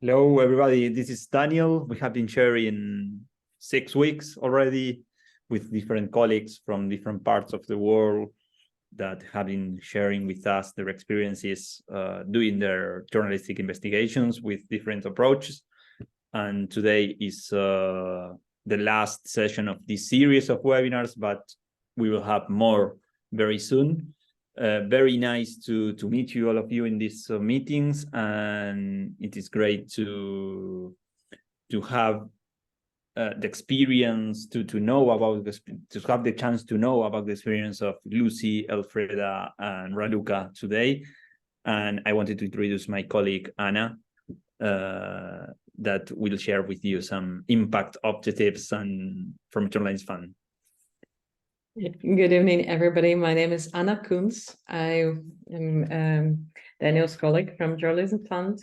Hello, everybody. This is Daniel. We have been sharing 6 weeks already with different colleagues from different parts of the world that have been sharing with us their experiences doing their journalistic investigations with different approaches. And today is the last session of this series of webinars, but we will have more very soon. Very nice to meet you, all of you, in these meetings, and it is great to have the experience to know about to have the chance to know about the experience of Lucy, Elfredah, and Raluca today. And I wanted to introduce my colleague Anna, that will share with you some impact objectives and from Journalism Fund. Good evening, everybody. My name is Anna Kunz. I am Daniel's colleague from Journalism Fund,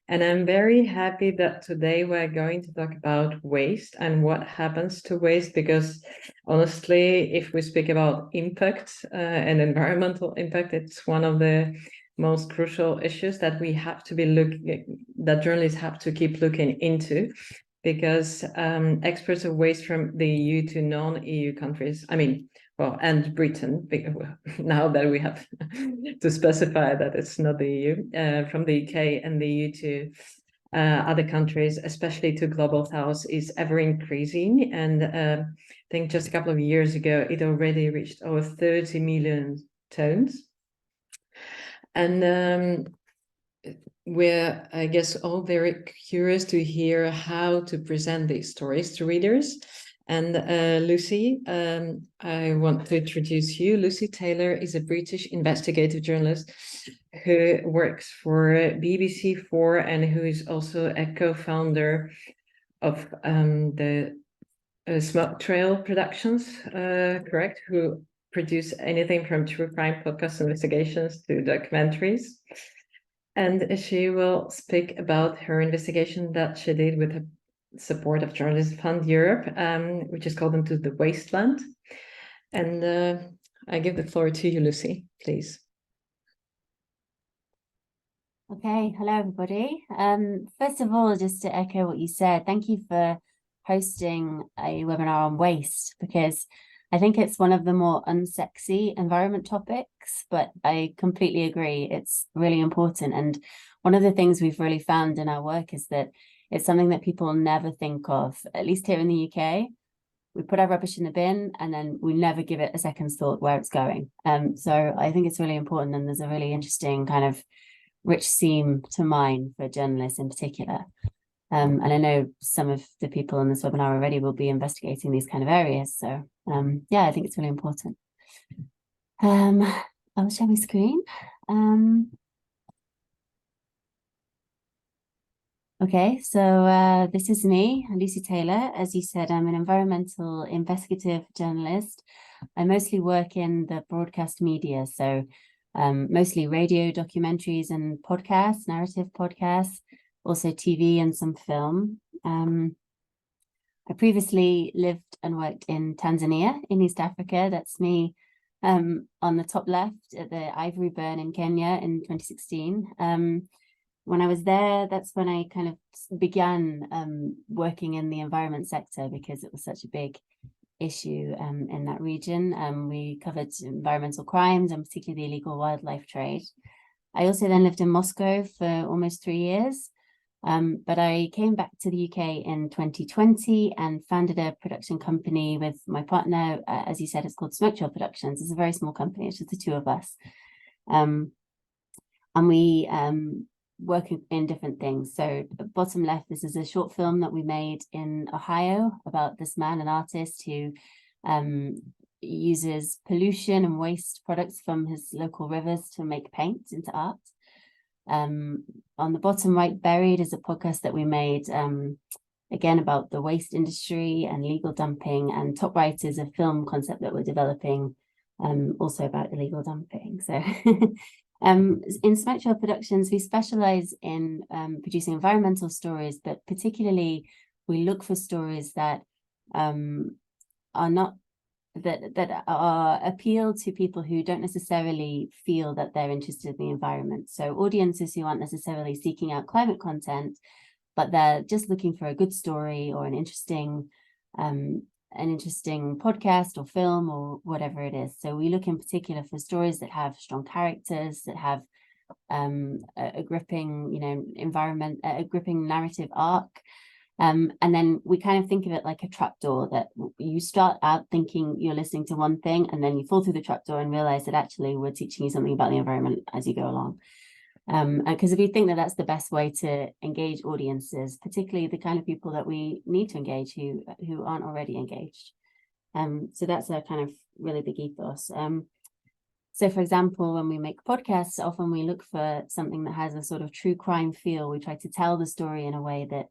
and I'm very happy that today we're going to talk about waste and what happens to waste, because honestly, if we speak about impact and environmental impact, it's one of the most crucial issues that we have to be that journalists have to keep looking into, because exports of waste from the EU to non-EU countries, and Britain, now that we have to specify that it's not the EU, from the UK and the EU to other countries, especially to global south, is ever increasing. And I think just a couple of years ago, it already reached over 30 million tons. And we're, I guess, all very curious to hear how to present these stories to readers. And Lucy, I want to introduce you. Lucy Taylor is a British investigative journalist who works for BBC4 and who is also a co-founder of the Smoke Trail Productions, correct? Who produce anything from true crime podcast investigations to documentaries. And she will speak about her investigation that she did with the support of Journalism Fund Europe, which is called Into the Wasteland. And I give the floor to you, Lucy, please. Okay, hello, everybody. First of all, just to echo what you said, thank you for hosting a webinar on waste, because I think it's one of the more unsexy environment topics, but I completely agree. It's really important. And one of the things we've really found in our work is that it's something that people never think of, at least here in the UK. We put our rubbish in the bin and then we never give it a second's thought where it's going. So I think it's really important, and there's a really interesting kind of rich theme to mine for journalists in particular. And I know some of the people in this webinar already will be investigating these kind of areas. So yeah, I think it's really important. I'll share my screen. Okay, so this is me, Lucy Taylor. As you said, I'm an environmental investigative journalist. I mostly work in the broadcast media, so mostly radio, documentaries and podcasts, narrative podcasts, also TV and some film. I previously lived and worked in Tanzania, in East Africa. That's me on the top left at the Ivory Burn in Kenya in 2016. When I was there, that's when I kind of began working in the environment sector, because it was such a big issue in that region. We covered environmental crimes and particularly the illegal wildlife trade. I also then lived in Moscow for almost 3 years. But I came back to the UK in 2020 and founded a production company with my partner. As you said, it's called Smoke Trail Productions. It's a very small company. It's just the two of us. And we work in different things. So bottom left, this is a short film that we made in Ohio about this man, an artist who uses pollution and waste products from his local rivers to make paint into art. On the bottom right, Buried, is a podcast that we made again about the waste industry and legal dumping, and Top Right is a film concept that we're developing also about illegal dumping. So in Smoke Trail Productions, we specialize in producing environmental stories, but particularly we look for stories that are not that are appeal to people who don't necessarily feel that they're interested in the environment. So audiences who aren't necessarily seeking out climate content, but they're just looking for a good story or an interesting podcast or film or whatever it is. So we look in particular for stories that have strong characters, that have a gripping, a gripping narrative arc. And then we kind of think of it like a trapdoor, that you start out thinking you're listening to one thing, and then you fall through the trapdoor and realize that actually we're teaching you something about the environment as you go along. Because if you think that that's the best way to engage audiences, particularly the kind of people that we need to engage who aren't already engaged. So that's a kind of really big ethos. So for example, when we make podcasts, often we look for something that has a sort of true crime feel. We try to tell the story in a way that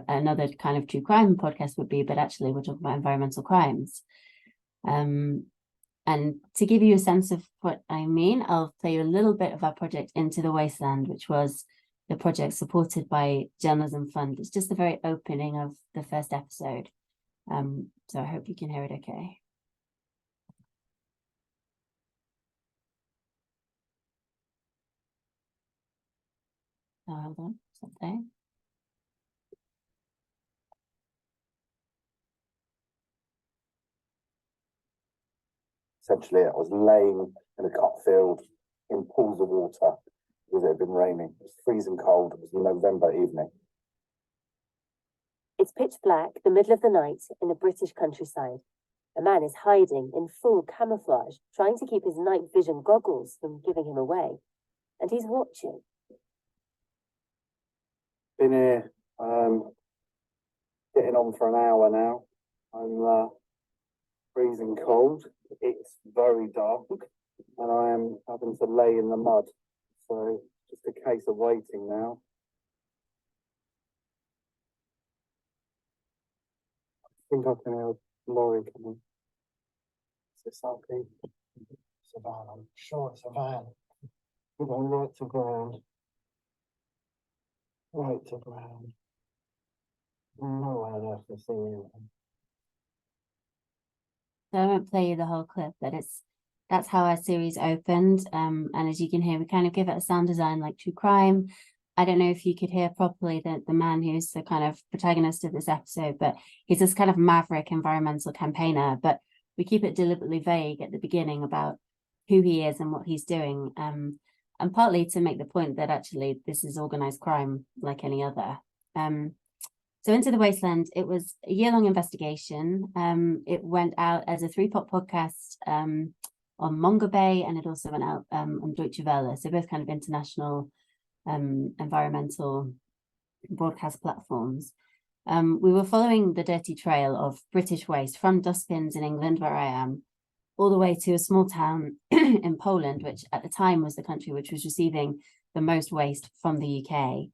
another kind of true crime podcast would be, but actually we're talking about environmental crimes. And to give you a sense of what I mean, I'll play you a little bit of our project Into the Wasteland, which was the project supported by Journalism Fund. It's just the very opening of the first episode. So I hope you can hear it okay. Oh, hold on, something. Essentially, I was laying in a cut field in pools of water because it had been raining. It was freezing cold. It was a November evening. It's pitch black, the middle of the night, in the British countryside. A man is hiding in full camouflage, trying to keep his night vision goggles from giving him away. And he's watching. Been here getting on for an hour now. I'm freezing cold. It's very dark, and I am having to lay in the mud. So just a case of waiting now. I think I can hear a lorry coming. Is this something? It's a van. I'm sure it's a van. We're going right to ground. Right to ground. Nowhere on earth to see anything. So I won't play you the whole clip, but that's how our series opened. And as you can hear, we kind of give it a sound design like true crime. I don't know if you could hear properly the man who's the kind of protagonist of this episode, but he's this kind of maverick environmental campaigner, but we keep it deliberately vague at the beginning about who he is and what he's doing. And partly to make the point that actually this is organized crime like any other. So Into the Wasteland, it was a year-long investigation. It went out as a 3-part podcast on Manga Bay, and it also went out on Deutsche Welle. So both kind of international environmental broadcast platforms. We were following the dirty trail of British waste from dustbins in England, where I am, all the way to a small town in Poland, which at the time was the country which was receiving the most waste from the UK.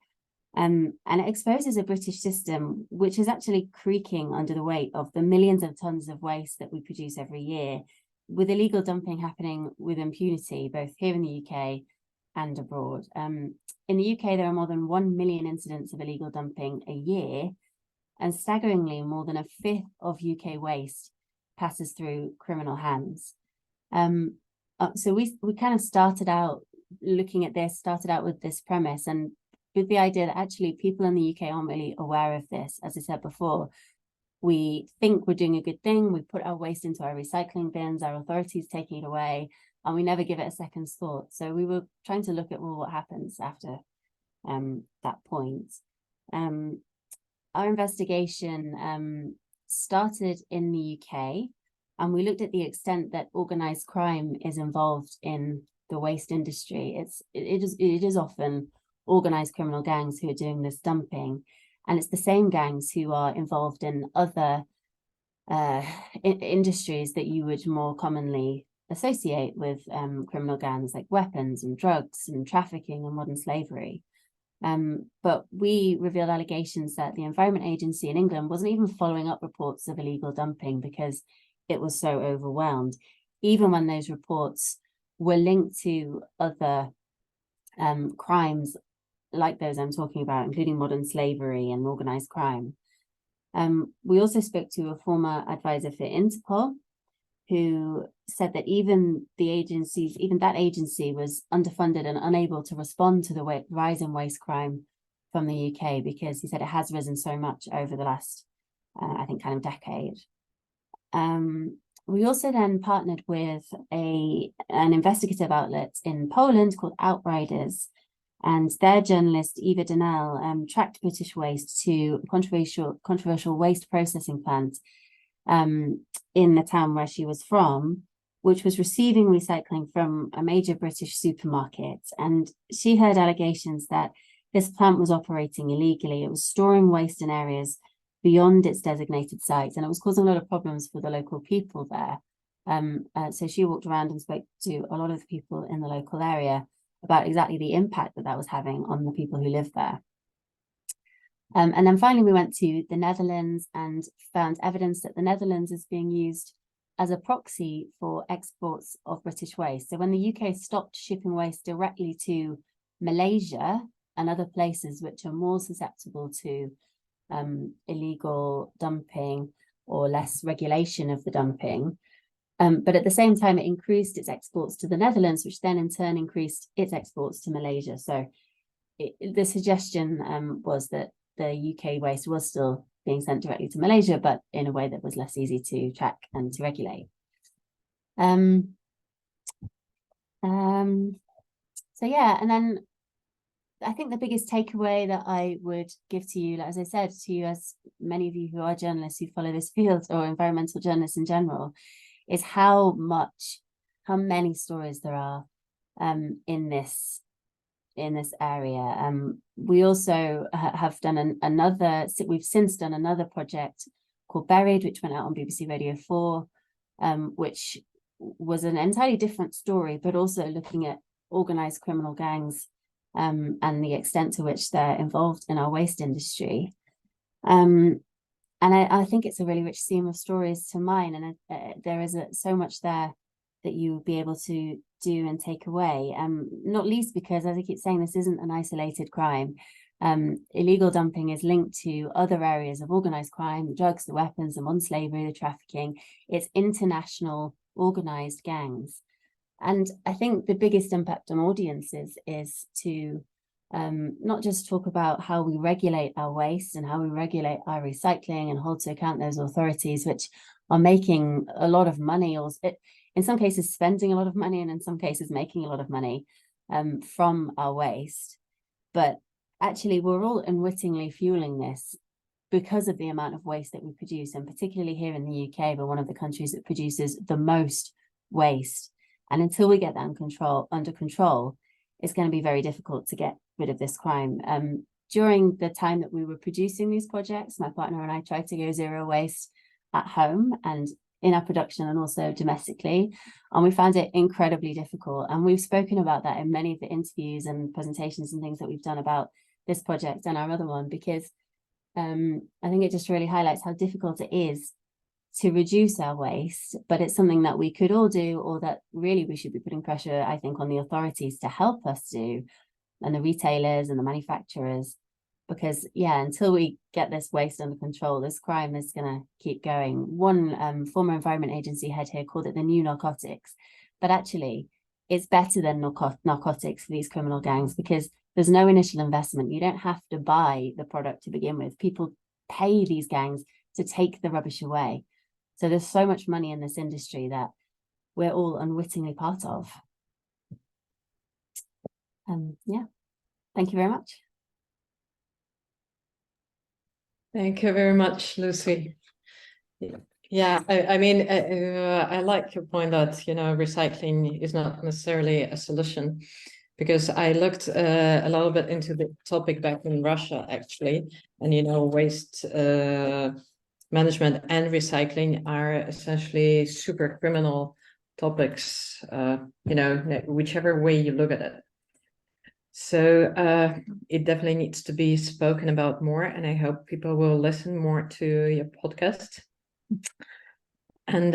And it exposes a British system which is actually creaking under the weight of the millions of tons of waste that we produce every year, with illegal dumping happening with impunity, both here in the UK and abroad. In the UK, there are more than 1 million incidents of illegal dumping a year, and staggeringly, more than a fifth of UK waste passes through criminal hands. So we kind of started out looking at this, started out with this premise, and with the idea that actually people in the UK aren't really aware of this. As I said before, we think we're doing a good thing. We put our waste into our recycling bins, our authorities taking it away, and we never give it a second's thought. So we were trying to look at, well, what happens after that point. Our investigation started in the UK, and we looked at the extent that organized crime is involved in the waste industry. It is often organized criminal gangs who are doing this dumping, and it's the same gangs who are involved in other industries that you would more commonly associate with criminal gangs, like weapons and drugs and trafficking and modern slavery. But we revealed allegations that the Environment Agency in England wasn't even following up reports of illegal dumping because it was so overwhelmed, even when those reports were linked to other crimes like those I'm talking about, including modern slavery and organized crime. We also spoke to a former advisor for Interpol, who said that even that agency was underfunded and unable to respond to the rise in waste crime from the UK, because he said it has risen so much over the last, I think, kind of decade. We also then partnered with an investigative outlet in Poland called Outriders, and their journalist Eva Donnell tracked British waste to a controversial waste processing plant in the town where she was from, which was receiving recycling from a major British supermarket. And she heard allegations that this plant was operating illegally. It was storing waste in areas beyond its designated sites, and it was causing a lot of problems for the local people there. So she walked around and spoke to a lot of the people in the local area about exactly the impact that was having on the people who live there. And then finally, we went to the Netherlands and found evidence that the Netherlands is being used as a proxy for exports of British waste. So when the UK stopped shipping waste directly to Malaysia and other places which are more susceptible to illegal dumping or less regulation of the dumping, but at the same time it increased its exports to the Netherlands, which then in turn increased its exports to Malaysia. So the suggestion was that the UK waste was still being sent directly to Malaysia, but in a way that was less easy to track and to regulate. So yeah, and then I think the biggest takeaway that I would give to you, as I said to you, as many of you who are journalists who follow this field or environmental journalists in general, is how many stories there are in this area. We also have done we've since done another project called Buried, which went out on BBC Radio 4, which was an entirely different story, but also looking at organised criminal gangs and the extent to which they're involved in our waste industry. And I think it's a really rich seam of stories to mine, and there is so much there that you will be able to do and take away, not least because, as I keep saying, this isn't an isolated crime. Illegal dumping is linked to other areas of organised crime, the drugs, the weapons, the modern slavery, the trafficking. It's international organised gangs. And I think the biggest impact on audiences is to not just talk about how we regulate our waste and how we regulate our recycling and hold to account those authorities which are making a lot of money, or in some cases spending a lot of money, and in some cases making a lot of money from our waste. But actually, we're all unwittingly fueling this because of the amount of waste that we produce, and particularly here in the UK, we're one of the countries that produces the most waste. And until we get that under control, it's going to be very difficult to get rid of this crime. During the time that we were producing these projects, my partner and I tried to go zero waste at home and in our production and also domestically, and we found it incredibly difficult. And we've spoken about that in many of the interviews and presentations and things that we've done about this project and our other one, because I think it just really highlights how difficult it is to reduce our waste, but it's something that we could all do, or that really we should be putting pressure, I think, on the authorities to help us do, and the retailers and the manufacturers, because yeah, until we get this waste under control, this crime is going to keep going. One former Environment Agency head here called it the new narcotics, but actually it's better than narcotics for these criminal gangs, because there's no initial investment. You don't have to buy the product to begin with. People pay these gangs to take the rubbish away. So there's so much money in this industry that we're all unwittingly part of. Yeah, thank you very much. Thank you very much, Lucy. Yeah, I mean, I like your point that, recycling is not necessarily a solution, because I looked a little bit into the topic back in Russia, actually, and, waste management and recycling are essentially super criminal topics, whichever way you look at it. So it definitely needs to be spoken about more, and I hope people will listen more to your podcast and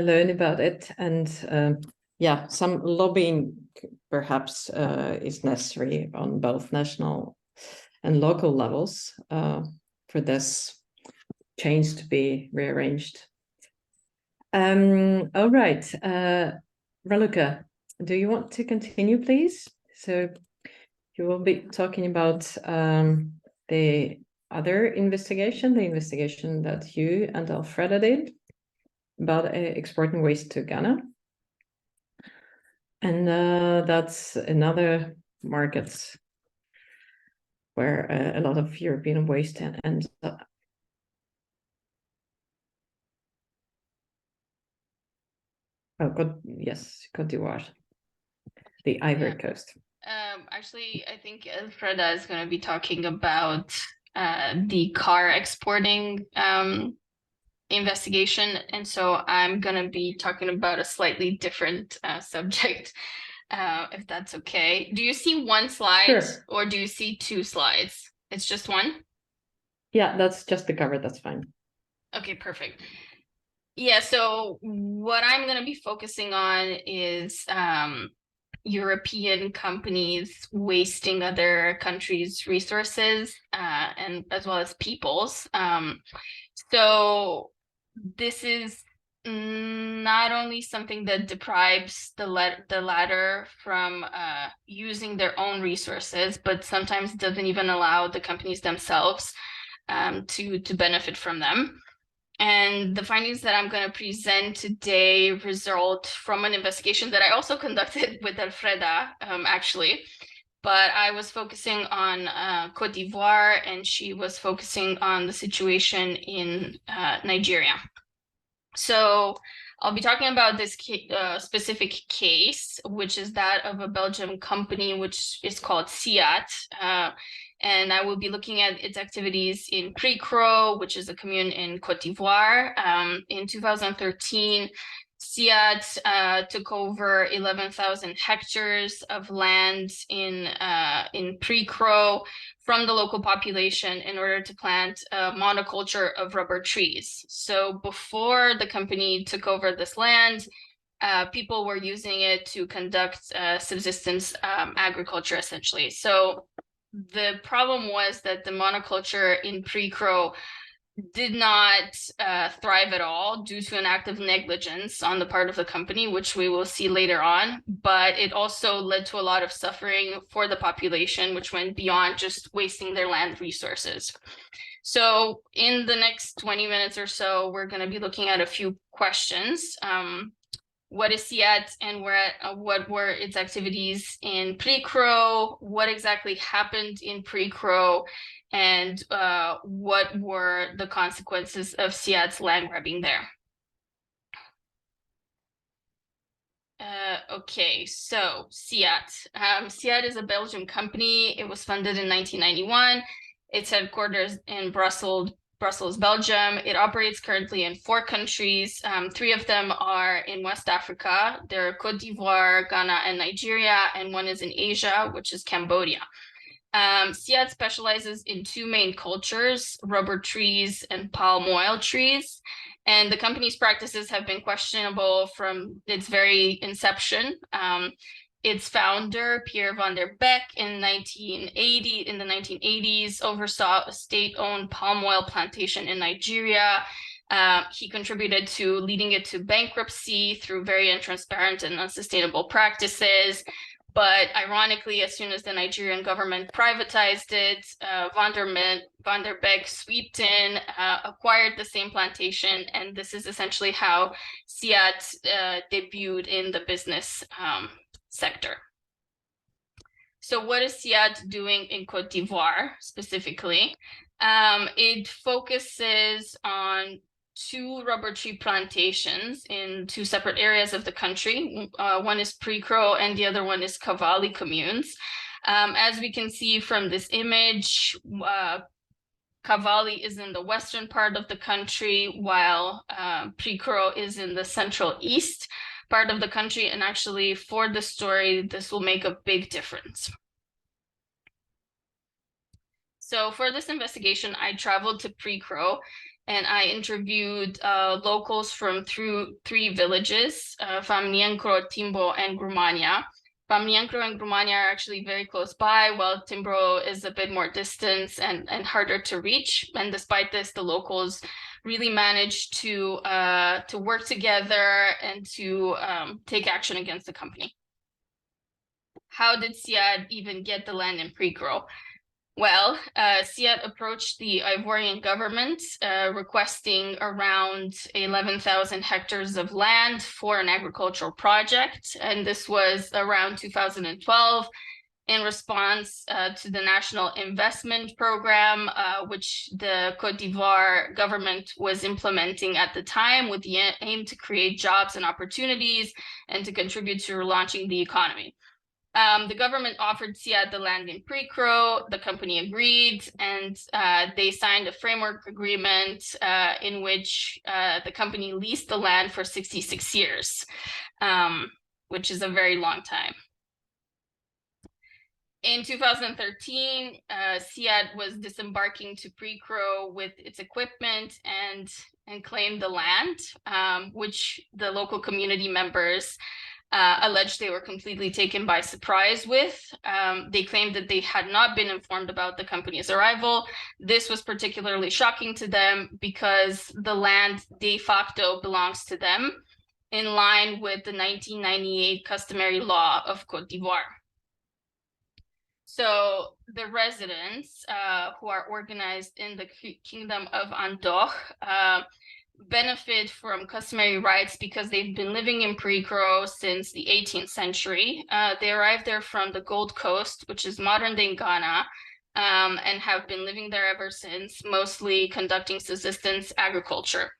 learn about it. And yeah, some lobbying perhaps is necessary on both national and local levels for this change to be rearranged. All right, Raluca, do you want to continue, please? So you will be talking about the other investigation, the investigation that you and Elfredah did about exporting waste to Ghana. And that's another market where a lot of European waste ends up. Yes, Côte d'Ivoire, the Ivory Coast. Actually, I think Elfredah is going to be talking about the car exporting investigation, and so I'm going to be talking about a slightly different subject, if that's okay. Do you see one slide? Sure. Or do you see two slides? It's just one? Yeah, that's just the cover, that's fine. Okay, perfect. Yeah, so what I'm going to be focusing on is European companies wasting other countries' resources and as well as people's. So this is not only something that deprives the latter from using their own resources, but sometimes doesn't even allow the companies themselves to benefit from them. And the findings that I'm going to present today result from an investigation that I also conducted with Elfredah, actually. But I was focusing on Côte d'Ivoire, and she was focusing on the situation in Nigeria. So I'll be talking about this specific case, which is that of a Belgian company, which is called SIAT. And I will be looking at its activities in Pricro, which is a commune in Côte d'Ivoire. In 2013, SIAT took over 11,000 hectares of land in Pricro from the local population in order to plant a monoculture of rubber trees. So before the company took over this land, people were using it to conduct subsistence agriculture, essentially. So the problem was that the monoculture in Pricro did not thrive at all due to an act of negligence on the part of the company, which we will see later on. But it also led to a lot of suffering for the population, which went beyond just wasting their land resources. So in the next 20 minutes or so, we're going to be looking at a few questions. What is SIAT and what were its activities in Pricro? What exactly happened in Pricro? And what were the consequences of SIAT's land grabbing there? Okay, so SIAT. SIAT is a Belgian company. It was founded in 1991. Its headquarters in Brussels, Belgium. It operates currently in 4 countries. 3 of them are in West Africa. They're Côte d'Ivoire, Ghana, and Nigeria, and 1 is in Asia, which is Cambodia. SIAT specializes in 2 main cultures, rubber trees and palm oil trees. And the company's practices have been questionable from its very inception. Its founder, Pierre van der Beek, in the 1980s, oversaw a state-owned palm oil plantation in Nigeria. He contributed to leading it to bankruptcy through very intransparent and unsustainable practices. But ironically, as soon as the Nigerian government privatized it, van der Beek swooped in, acquired the same plantation, and this is essentially how SIAT debuted in the business sector. So what is SIAT doing in Côte d'Ivoire specifically? It focuses on 2 rubber tree plantations in 2 separate areas of the country. One is Pricro and the other one is Kavali communes. As we can see from this image, Kavali is in the western part of the country, while Pricro is in the central east part of the country. And actually, for the story, this will make a big difference. So for this investigation, I traveled to Pricro and I interviewed locals from 3 villages, Famniankro, Timbo, and Grumania. Famniankro and Grumania are actually very close by, while Timbro is a bit more distant and harder to reach. And despite this, the locals really managed to work together and to take action against the company. How did SIAT even get the land in Pricro? Well, Siad approached the Ivorian government requesting around 11,000 hectares of land for an agricultural project. And this was around 2012 in response to the National Investment Program, which the Côte d'Ivoire government was implementing at the time with the aim to create jobs and opportunities and to contribute to relaunching the economy. The government offered Siad the land in Pre-Cro, the company agreed, and they signed a framework agreement in which the company leased the land for 66 years, which is a very long time. In 2013, Siad was disembarking to Pre-Cro with its equipment and claimed the land, which the local community members alleged they were completely taken by surprise with. They claimed that they had not been informed about the company's arrival. This was particularly shocking to them because the land de facto belongs to them, in line with the 1998 customary law of Côte d'Ivoire. So the residents who are organized in the Kingdom of Andorre benefit from customary rights because they've been living in Pre-Cro since the 18th century. They arrived there from the Gold Coast, which is modern-day Ghana, and have been living there ever since, mostly conducting subsistence agriculture.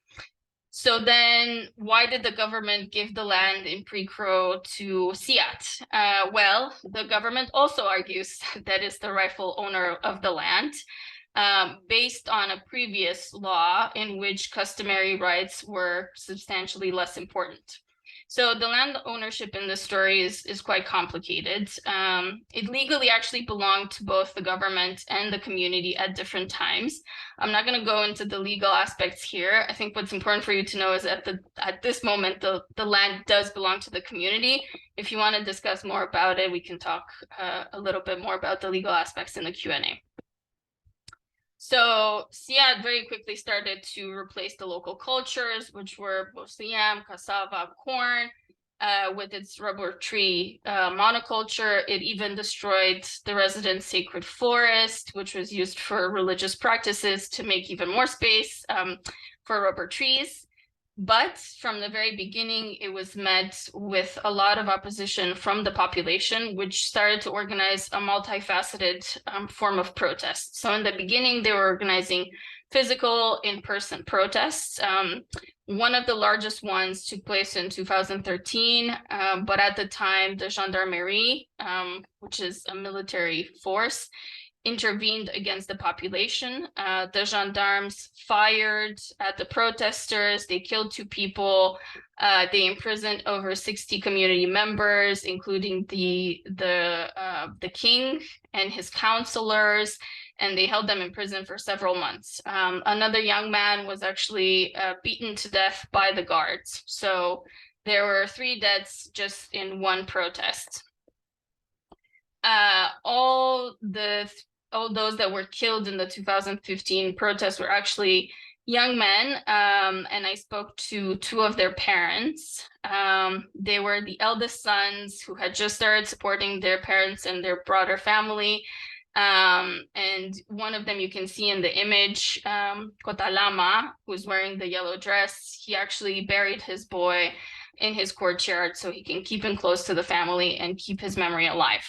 So then why did the government give the land in Pre-Cro to Siad? Well, the government also argues that it's the rightful owner of the land, based on a previous law in which customary rights were substantially less important. So the land ownership in this story is quite complicated. It legally actually belonged to both the government and the community at different times. I'm not going to go into the legal aspects here. I think what's important for you to know is that at this moment, the land does belong to the community. If you want to discuss more about it, we can talk a little bit more about the legal aspects in the Q&A. So Siad very quickly started to replace the local cultures, which were mostly yam, cassava, corn, with its rubber tree monoculture. It even destroyed the residents' sacred forest, which was used for religious practices to make even more space for rubber trees. But from the very beginning, it was met with a lot of opposition from the population, which started to organize a multifaceted form of protest. So in the beginning, they were organizing physical in-person protests. One of the largest ones took place in 2013, but at the time, the gendarmerie, which is a military force, intervened against the population. The gendarmes fired at the protesters. They killed 2 people. They imprisoned over 60 community members, including the king and his counselors, and they held them in prison for several months. Another young man was actually beaten to death by the guards. So there were 3 deaths just in one protest. All those that were killed in the 2015 protests were actually young men, and I spoke to 2 of their parents. They were the eldest sons who had just started supporting their parents and their broader family. And one of them you can see in the image, Kotalama, who's wearing the yellow dress. He actually buried his boy in his courtyard so he can keep him close to the family and keep his memory alive.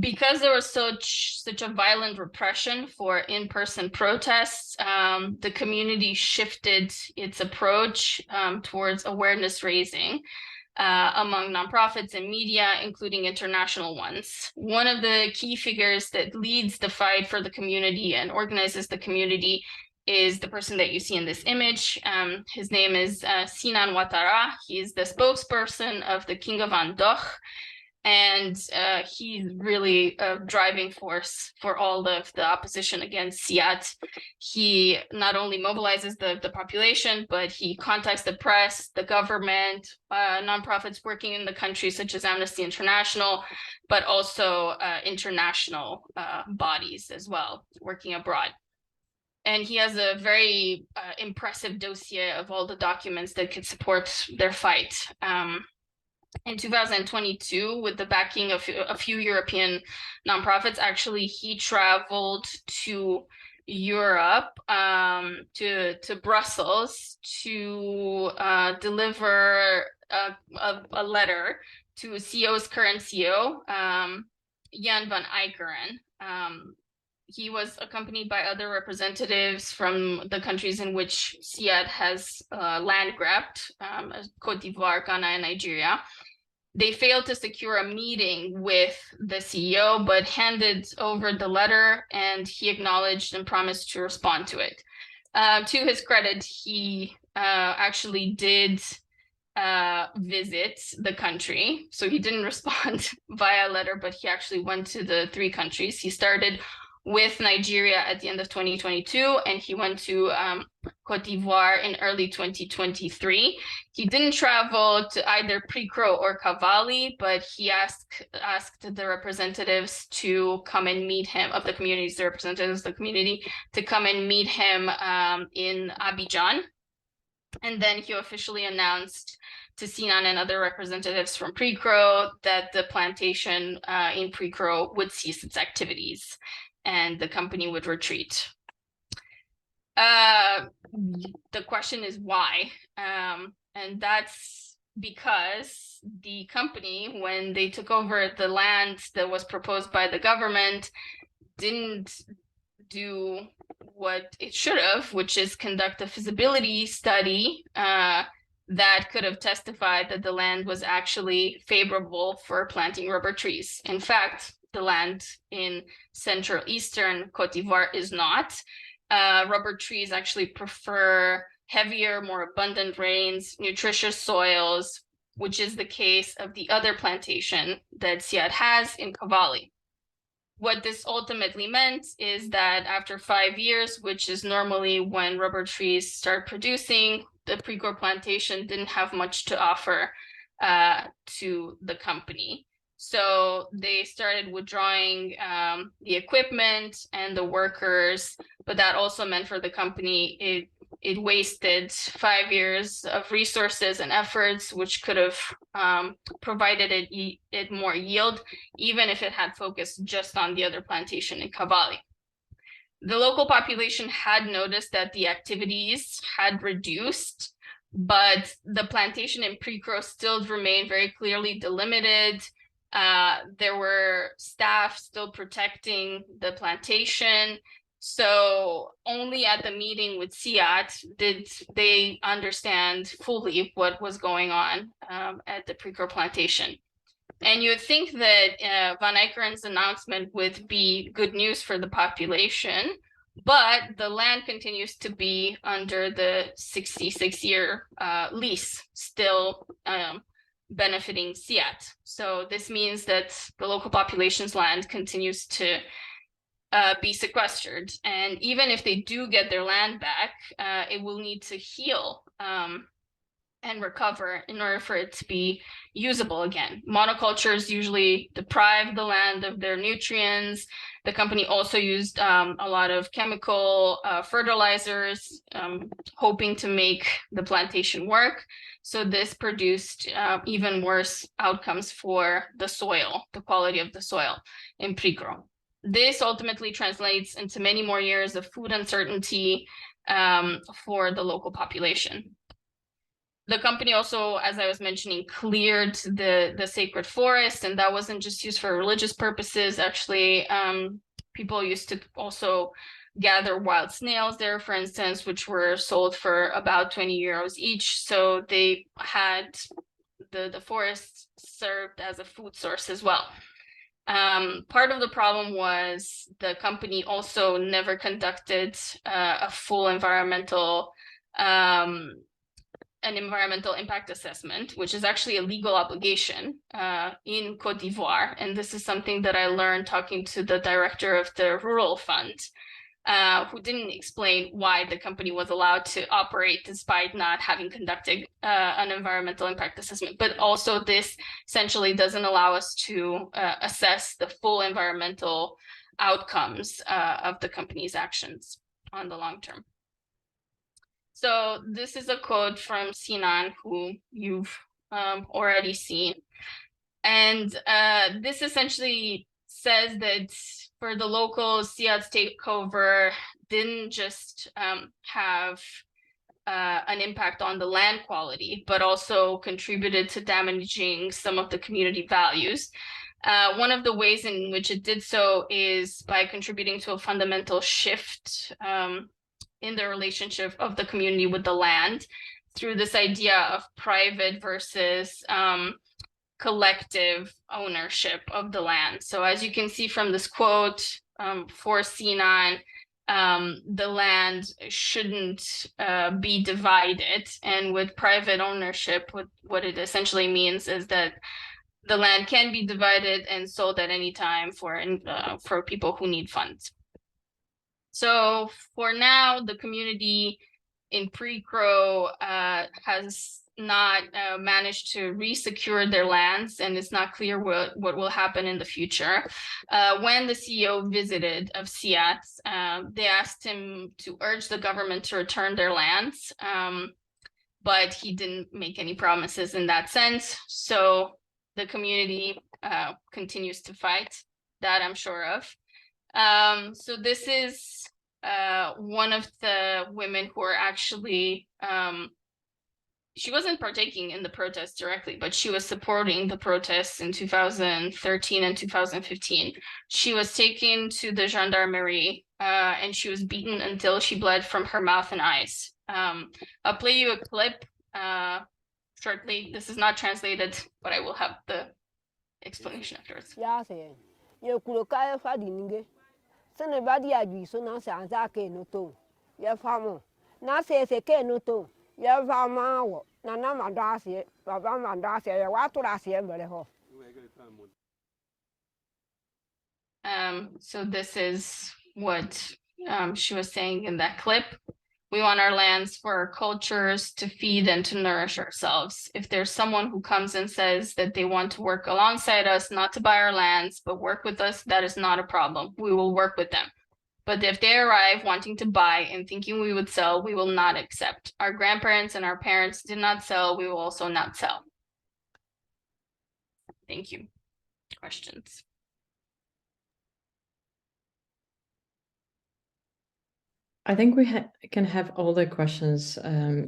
Because there was such a violent repression for in-person protests, the community shifted its approach towards awareness raising among nonprofits and media, including international ones. One of the key figures that leads the fight for the community and organizes the community is the person that you see in this image. His name is Sinan Ouattara. He is the spokesperson of the King of Andorre. And he's really a driving force for all of the opposition against Siad. He not only mobilizes the population, but he contacts the press, the government, nonprofits working in the country, such as Amnesty International, but also international bodies as well, working abroad. And he has a very impressive dossier of all the documents that could support their fight. in 2022, with the backing of a few European nonprofits, actually, he traveled to Europe, to Brussels, to deliver a letter to current CEO, Jan van Eekeren. He was accompanied by other representatives from the countries in which SIAD has land grabbed, Cote d'Ivoire, Ghana, and Nigeria. They failed to secure a meeting with the CEO, but handed over the letter, and he acknowledged and promised to respond to it. To his credit, he actually did visit the country. So he didn't respond via letter, but he actually went to the 3 countries. He started with Nigeria at the end of 2022, and he went to Cote d'Ivoire in early 2023. He didn't travel to either Prikro or Cavalli, but he asked the representatives to come and meet him, of the communities, the representatives of the community, to come and meet him in Abidjan. And then he officially announced to Sinan and other representatives from Prikro that the plantation in Prikro would cease its activities and the company would retreat. The question is why? And that's because the company, when they took over the land that was proposed by the government, didn't do what it should have, which is conduct a feasibility study that could have testified that the land was actually favorable for planting rubber trees. In fact, the land in central eastern Cote d'Ivoire is not. Rubber trees actually prefer heavier, more abundant rains, nutritious soils, which is the case of the other plantation that SIAD has in Cavalli. What this ultimately meant is that after 5 years, which is normally when rubber trees start producing, the Prikro plantation didn't have much to offer to the company. So they started withdrawing the equipment and the workers, but that also meant for the company, it wasted 5 years of resources and efforts, which could have provided it more yield, even if it had focused just on the other plantation in Cavalli. The local population had noticed that the activities had reduced, but the plantation in Prikro still remained very clearly delimited. There were staff still protecting the plantation. So only at the meeting with SIAD did they understand fully what was going on at the Prikro plantation. And you would think that Van Eekeren's announcement would be good news for the population, but the land continues to be under the 66-year lease, still benefiting SIAD. So this means that the local population's land continues to be sequestered. And even if they do get their land back, it will need to heal and recover in order for it to be usable again. Monocultures usually deprive the land of their nutrients. The company also used a lot of chemical fertilizers, hoping to make the plantation work. So this produced even worse outcomes for the soil, the quality of the soil in Prikro. This ultimately translates into many more years of food uncertainty for the local population. The company also, as I was mentioning, cleared the sacred forest, and that wasn't just used for religious purposes. Actually, people used to also gather wild snails there, for instance, which were sold for about 20 euros each. So they had the forest served as a food source as well. Part of the problem was the company also never conducted a full environmental impact assessment, which is actually a legal obligation in Cote d'Ivoire. And this is something that I learned talking to the director of the Rural Fund, who didn't explain why the company was allowed to operate despite not having conducted an environmental impact assessment. But also this essentially doesn't allow us to assess the full environmental outcomes of the company's actions on the long term. So this is a quote from Sinan, who you've already seen. And this essentially says that for the locals, Siad's takeover didn't just have an impact on the land quality, but also contributed to damaging some of the community values. One of the ways in which it did so is by contributing to a fundamental shift in the relationship of the community with the land through this idea of private versus collective ownership of the land. So as you can see from this quote, for Sinan, the land shouldn't be divided. And with private ownership, what it essentially means is that the land can be divided and sold at any time for people who need funds. So for now, the community in Pre-Crow has not managed to re-secure their lands, and it's not clear what will happen in the future. When the CEO visited of Siat, they asked him to urge the government to return their lands, but he didn't make any promises in that sense. So the community continues to fight, that I'm sure of. So this is one of the women who are actually, she wasn't partaking in the protests directly, but she was supporting the protests in 2013 and 2015. She was taken to the gendarmerie and she was beaten until she bled from her mouth and eyes. I'll play you a clip shortly. This is not translated, but I will have the explanation afterwards. So this is what she was saying in that clip. We want our lands for our cultures, to feed and to nourish ourselves. If there's someone who comes and says that they want to work alongside us, not to buy our lands, but work with us, that is not a problem. We will work with them. But if they arrive wanting to buy and thinking we would sell, we will not accept. Our grandparents and our parents did not sell, we will also not sell. Thank you. Questions? I think we can have all the questions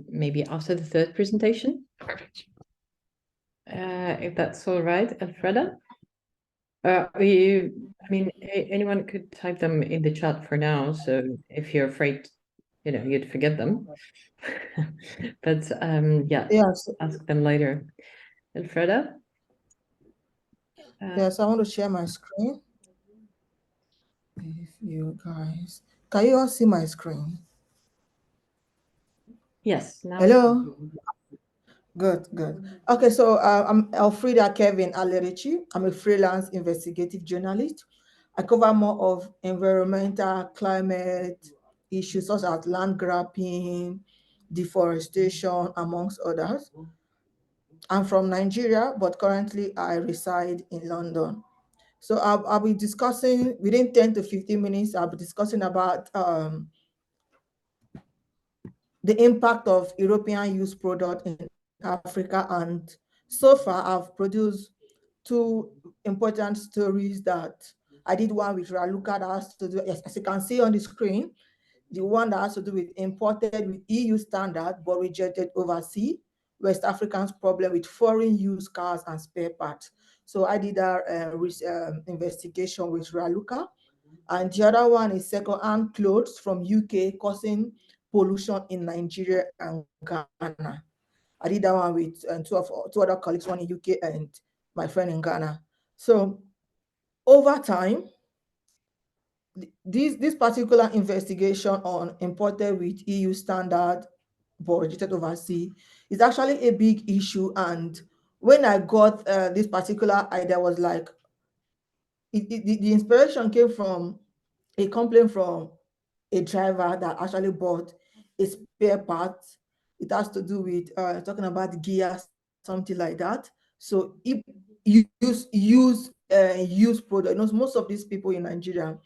maybe after the third presentation. Perfect. If that's all right, Elfredah? Anyone could type them in the chat for now. So if you're afraid, you'd forget them. But Yes. ask them later. Elfredah? Yes, I want to share my screen. If you guys, can you all see my screen? Yes. Now. Hello. Good. Okay, so I'm Elfredah Kevin-Alerechi. I'm a freelance investigative journalist. I cover more of environmental, climate issues such as land grabbing, deforestation, amongst others. I'm from Nigeria, but currently I reside in London. So I'll be discussing within 10 to 15 minutes. I'll be discussing about the impact of European use product in Africa. And so far, I've produced two important stories that I did one with Raluca that has to do, as you can see on the screen, the one that has to do with imported with EU standard but rejected overseas, West Africans' problem with foreign used cars and spare parts. So I did our investigation with Raluca. And the other one is second-hand clothes from UK causing pollution in Nigeria and Ghana. I did that one with two other colleagues, one in UK and my friend in Ghana. So over time, this particular investigation on imported with EU standard but rejected overseas is actually a big issue. And when I got this particular idea, was like, the inspiration came from a complaint from a driver that actually bought a spare part. It has to do with talking about gears, something like that. So if you use product, most of these people in Nigeria,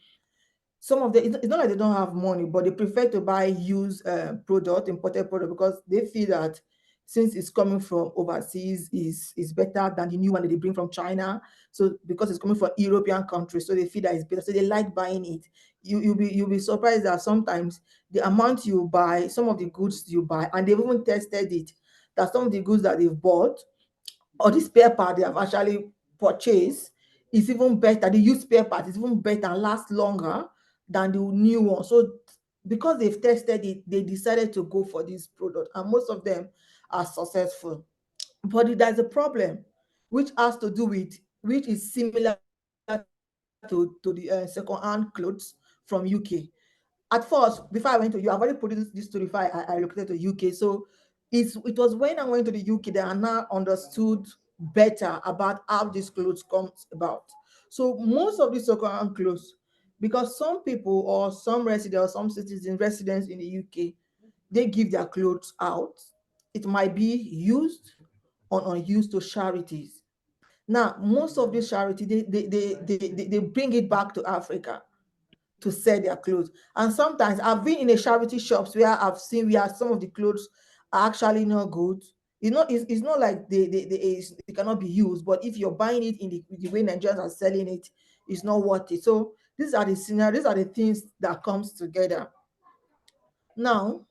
some of them, it's not like they don't have money, but they prefer to buy used product, imported product, because they feel that since it's coming from overseas, is better than the new one that they bring from China. So because it's coming from European countries, so they feel that it's better. So they like buying it. You'll be surprised that sometimes the amount you buy, some of the goods you buy, and they've even tested it, that some of the goods that they've bought or the spare part they have actually purchased is even better. The used spare part is even better and lasts longer than the new one. So because they've tested it, they decided to go for this product, and most of them are successful. But there's a problem which has to do with, which is similar to the second-hand clothes from UK. At first, before I went to you, I've already put this story before I located to UK. So it was when I went to the UK that I now understood better about how these clothes comes about. So most of these second-hand clothes, because some people or some residents or some citizens, residents in the UK, they give their clothes out. It might be used or unused to charities. Now, most of these charity, they bring it back to Africa to sell their clothes. And sometimes I've been in a charity shops where I've seen where some of the clothes are actually not good. It's not like they cannot be used, but if you're buying it in the way Nigerians are selling it, it's not worth it. So these are the scenarios, these are the things that comes together. Now,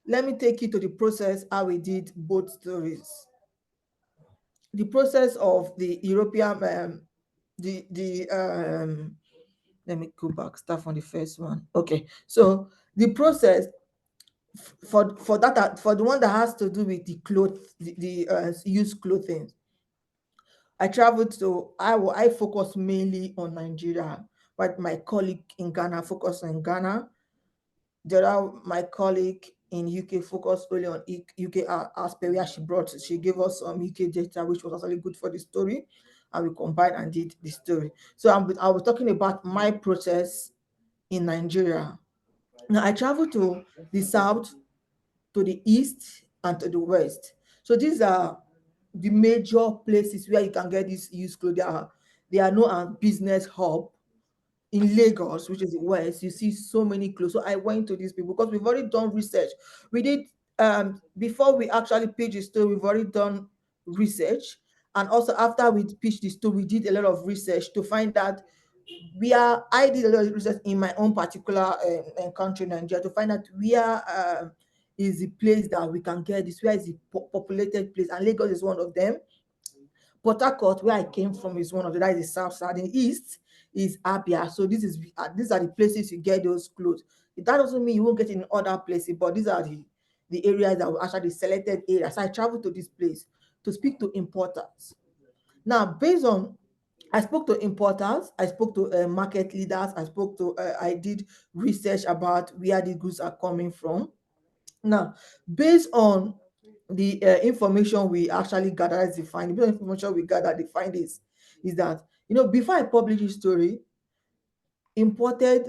let me take you to the process how we did both stories. The process of the European let me go back, start from the first one. Okay, so the process for that, for the one that has to do with the clothes, the used clothing, I traveled to, I focus mainly on Nigeria, but my colleague in Ghana focused on Ghana. My colleague in UK focused only on UK aspect, where she gave us some UK data, which was actually good for the story, and we combined and did the story. So I was talking about my process in Nigeria. Now I traveled to the south, to the east, and to the west. So these are the major places where you can get these used clothes. They are known as business hub. In Lagos, which is the west, you see so many clothes. So I went to these people because we've already done research. We did before we actually pitched the story, we've already done research. And also after we pitched the story, we did a lot of research to find out I did a lot of research in my own particular country, Nigeria, to find out where is the place that we can get this, where is the populated place, and Lagos is one of them. Port Harcourt, where I came from, is one of the, that is the south side. In the east is Abia. So these are the places you get those clothes. That doesn't mean you won't get in other places, but these are the areas that were actually selected areas. So I traveled to this place to speak to importers. Now, based on, I spoke to importers, I spoke to market leaders, I did research about where the goods are coming from. Now, based on the information we actually gathered, as the information we gathered, the findings is that, before I publish this story, imported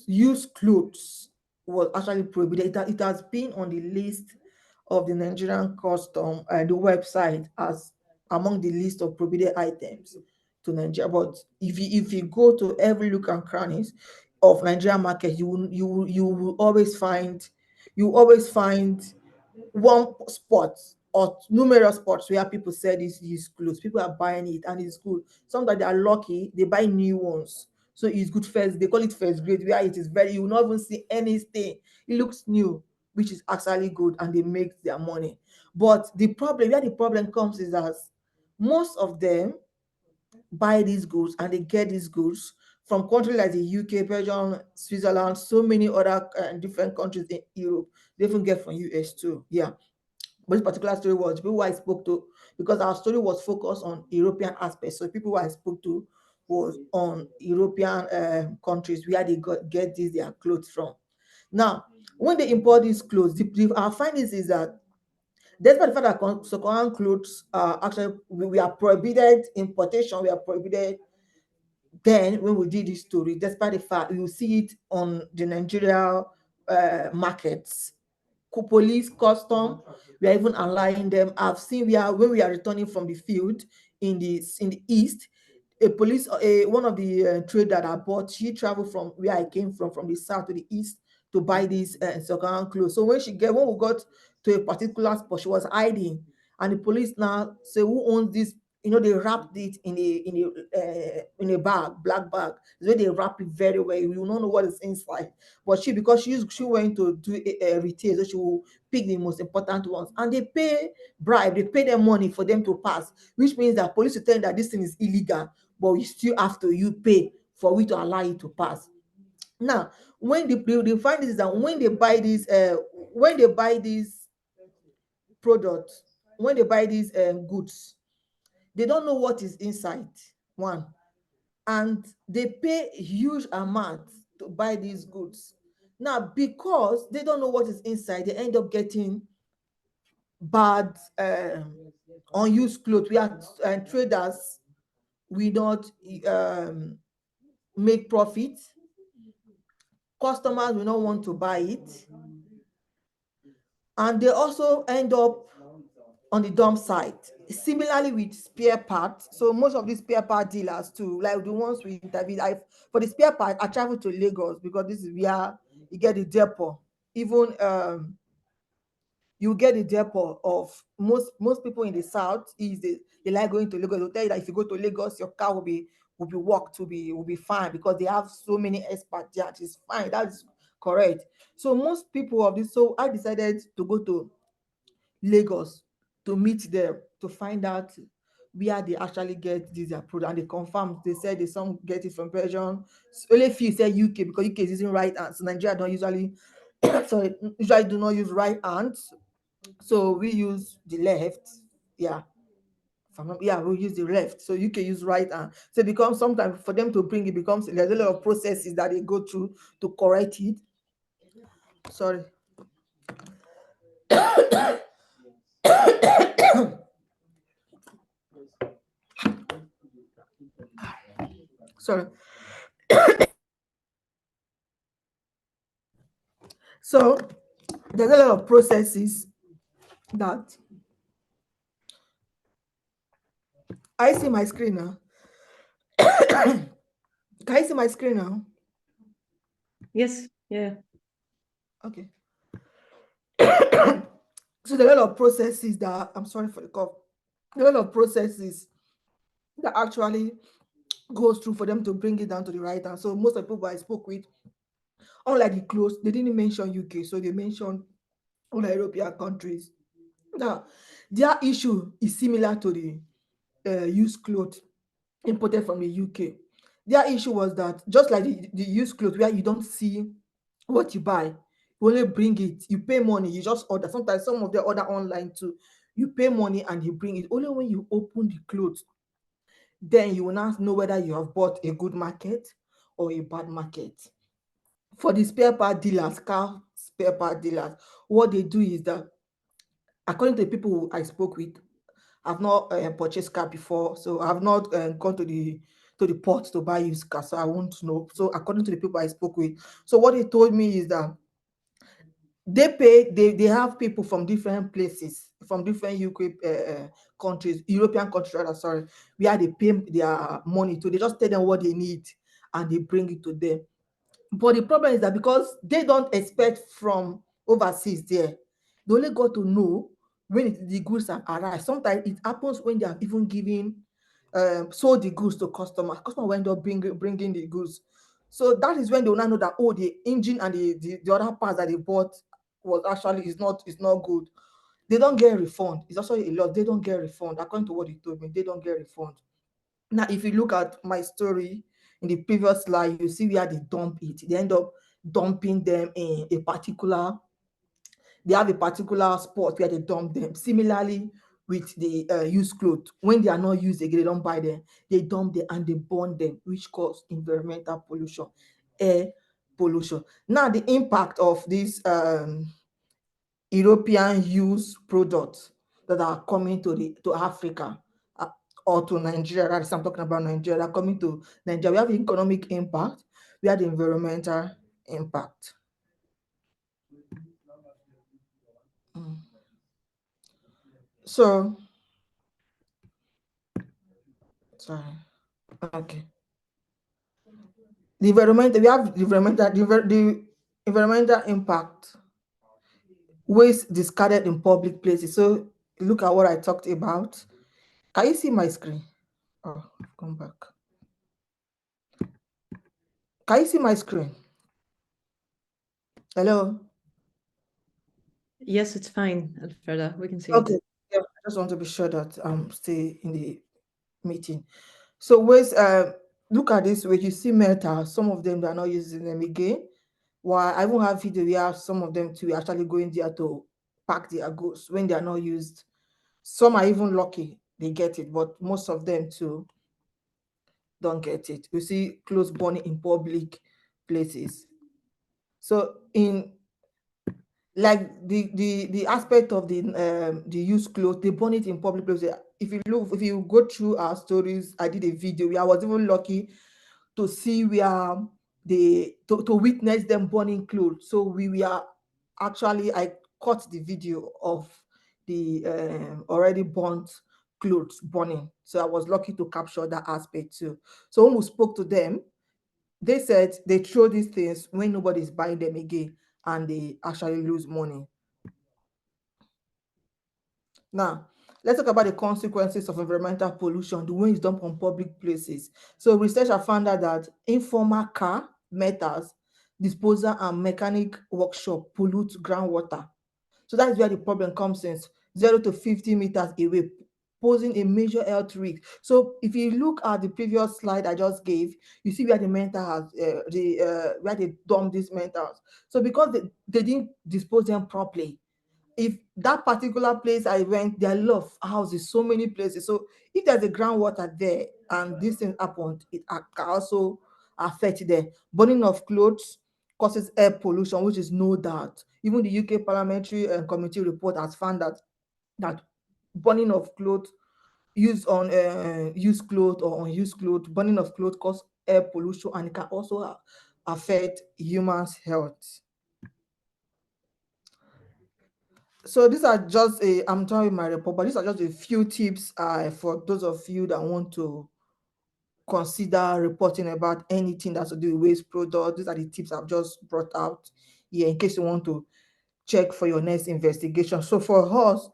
used clothes was actually prohibited. It has been on the list of the Nigerian custom and the website as among the list of prohibited items to Nigeria. But if you go to every look and crannies of Nigerian market, you will always find one spot or numerous spots where people sell these clothes. People are buying it and it's good. Some that they are lucky, they buy new ones. So it's good first, they call it first grade, where it is you will not even see any stain. It looks new, which is actually good, and they make their money. But where the problem comes is that most of them buy these goods and they get these goods from countries like the UK, Belgium, Switzerland, so many other different countries in Europe. They even get from US too. Yeah. But this particular story was people who I spoke to, because our story was focused on European aspects. So people who I spoke to was on European countries where they get their clothes from. Now, when they import these clothes, our findings is that despite the fact that second-hand clothes actually we are prohibited importation, we are prohibited. Then when we did this story, despite the fact you see it on the Nigeria markets, police, custom, we are even aligning them. I've seen when we are returning from the field in the east, one of the trade that I bought, she traveled from where I came from the south to the east to buy these second-hand clothes. So when we got to a particular spot. She was hiding, and the police now say, who owns this? They wrapped it in a bag, black bag. The way they wrap it very well, you don't know what is inside. But because she went to do a retail, so she will pick the most important ones, and they pay bribe, they pay them money for them to pass, which means that police will tell you that this thing is illegal, but you still have to pay for we to allow it to pass. Now, when they find this is that when they buy these products, when they buy these goods, they don't know what is inside, one, and they pay huge amounts to buy these goods. Now, because they don't know what is inside, they end up getting bad unused clothes. We are traders, we don't make profit. Customers will not want to buy it, and they also end up on the dump site. Similarly with spare parts. So most of these spare part dealers too, like the ones we interviewed, for the spare part, I travel to Lagos because this is where you get the depot. Even you get the depot of most people in the south is they like going to Lagos. They'll tell you that if you go to Lagos, your car will be worked, will be fine, because they have so many experts there. It's fine. That's correct. So most people of this, so I decided to go to Lagos to meet them, to find out where they actually get this their product, and they confirmed. They said they some get it from Belgium. Only few said UK, because UK is using right hands. So Nigeria don't usually sorry, usually do not use right hands, so we use the left. Yeah, we use the left. So UK use right hand. So it becomes, sometimes for them to bring it, becomes, there's a lot of processes that they go through to correct it. Sorry. Sorry. So there's a lot of processes that I see my screen now. Can I see my screen now? Yes, yeah. Okay. So there are a lot of processes that, I'm sorry for the cough. There are a lot of processes that actually goes through for them to bring it down to the right hand. So most of the people I spoke with, unlike the close, they didn't mention UK, so they mentioned all the European countries. Now, their issue is similar to the used clothes imported from the UK. Their issue was that, just like the used clothes, where you don't see what you buy, you only bring it, you pay money, you just order. Sometimes some of them order online too. You pay money and you bring it. Only when you open the clothes, then you will not know whether you have bought a good market or a bad market. For the spare part dealers, car spare part dealers, what they do is that, according to the people I spoke with, I've not purchased car before, so I've not gone to the port to buy used car, so I won't know. So according to the people I spoke with, so what they told me is that they have people from different places, from different UK countries, European countries rather, sorry, where they pay their money to. They just tell them what they need and they bring it to them. But the problem is that because they don't expect from overseas there, they only got to know when the goods have arrived. Sometimes it happens when they have even given sold the goods to customers. Customer will end up bringing the goods. So that is when they will now know that, oh, the engine and the other parts that they bought was actually is not good. They don't get refund. It's also a lot. They don't get refund. According to what he told me, they don't get refund. Now, if you look at my story in the previous slide, you see where they dump it. They end up dumping them in a particular, they have a particular spot where they dump them. Similarly with the used clothes, when they are not used again, they don't buy them. They dump them and they burn them, which cause environmental pollution, air pollution. Now, the impact of these European used products that are coming to Africa, or to Nigeria, rather, I'm talking about Nigeria, coming to Nigeria. We have economic impact, we have the environmental impact. So, sorry, okay. The environmental, we have the environmental impact. waste discarded in public places. So look at what I talked about. Can you see my screen? Oh, I've come back. Can you see my screen? Hello? Yes, it's fine, Elfredah. We can see Okay. it. Yeah, I just want to be sure that I'm still in the meeting. So waste, look at this way. You see metal, some of them, they're not using them again. While I even have video, we have some of them to actually going there to pack their goods when they are not used. Some are even lucky, they get it, but most of them too don't get it. You see clothes burning in public places. So in like the aspect of the used clothes, they burn it in public places. If you go through our stories, I did a video where I was even lucky to see where to witness them burning clothes. So we were actually, I caught the video of the already burnt clothes burning. So I was lucky to capture that aspect too. So when we spoke to them, they said they throw these things when nobody's buying them again and they actually lose money. Now, let's talk about the consequences of environmental pollution, the way it's done on public places. So research have found out that informal car, metals, disposal and mechanic workshop pollute groundwater. So that's where the problem comes in, 0 to 50 meters away, posing a major health risk. So if you look at the previous slide I just gave, you see where the mental has, where they dump these metals. So because they didn't dispose them properly, if that particular place I went, there are a lot of houses, so many places. So if there's a groundwater there and this thing happened, it can also affect them. Burning of clothes causes air pollution, which is no doubt. Even the UK Parliamentary Committee report has found that burning of clothes, used on used clothes or unused clothes, burning of clothes cause air pollution and it can also affect humans' health. So these are just I'm telling my report, but these are just a few tips for those of you that want to consider reporting about anything that's to do with waste product. These are the tips I've just brought out here in case you want to check for your next investigation. So for us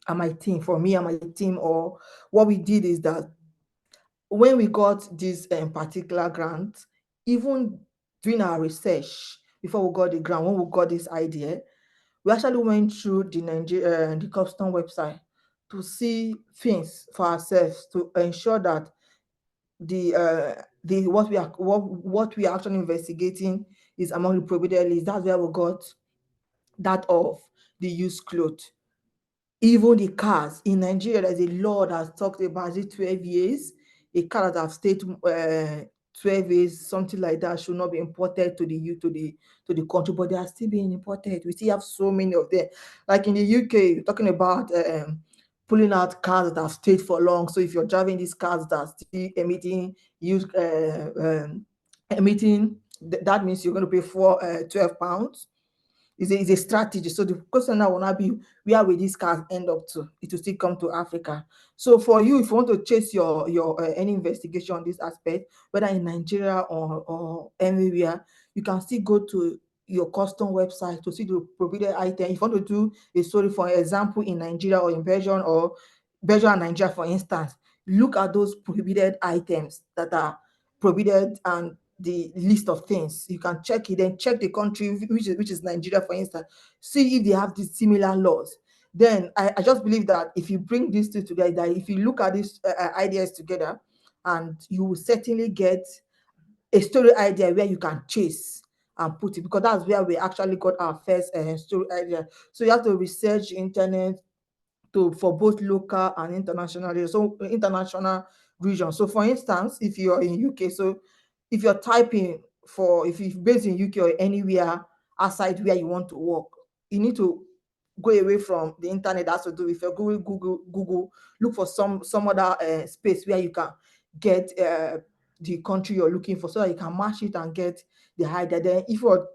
and my team, for me and my team, or what we did is that when we got this particular grant, even doing our research before we got the grant, when we got this idea, we actually went through the custom website to see things for ourselves to ensure that what we are actually investigating is among the prohibited list. That's where we got that of the used clothes. Even the cars in Nigeria, there's a law that talks about it 12 years. A car that have stayed 12 years, something like that, should not be imported to the country, but they are still being imported. We still have so many of them. Like in the UK, talking about pulling out cars that have stayed for long. So if you're driving these cars that are still emitting that means you're going to pay for £12. Is a strategy. So the question now will not be where will these cars end up to? It will still come to Africa. So for you, if you want to chase your any investigation on this aspect, whether in Nigeria or anywhere, you can still go to your custom website to see the prohibited item. If you want to do a story, for example, in Nigeria or in Belgium or Belgium and Nigeria, for instance, look at those prohibited items that are prohibited and the list of things. You can check it, then check the country, which is Nigeria, for instance, see if they have these similar laws. Then I just believe that if you bring these two together, if you look at these ideas together, and you will certainly get a story idea where you can chase and put it, because that's where we actually got our first story idea. So you have to research internet for both local and international, so international region. So for instance, if you're in UK, so if you're typing if you're based in UK or anywhere outside where you want to work, you need to go away from the internet. That's to do with your Google, look for some other space where you can get the country you're looking for, so that you can match it and get the idea. Then if you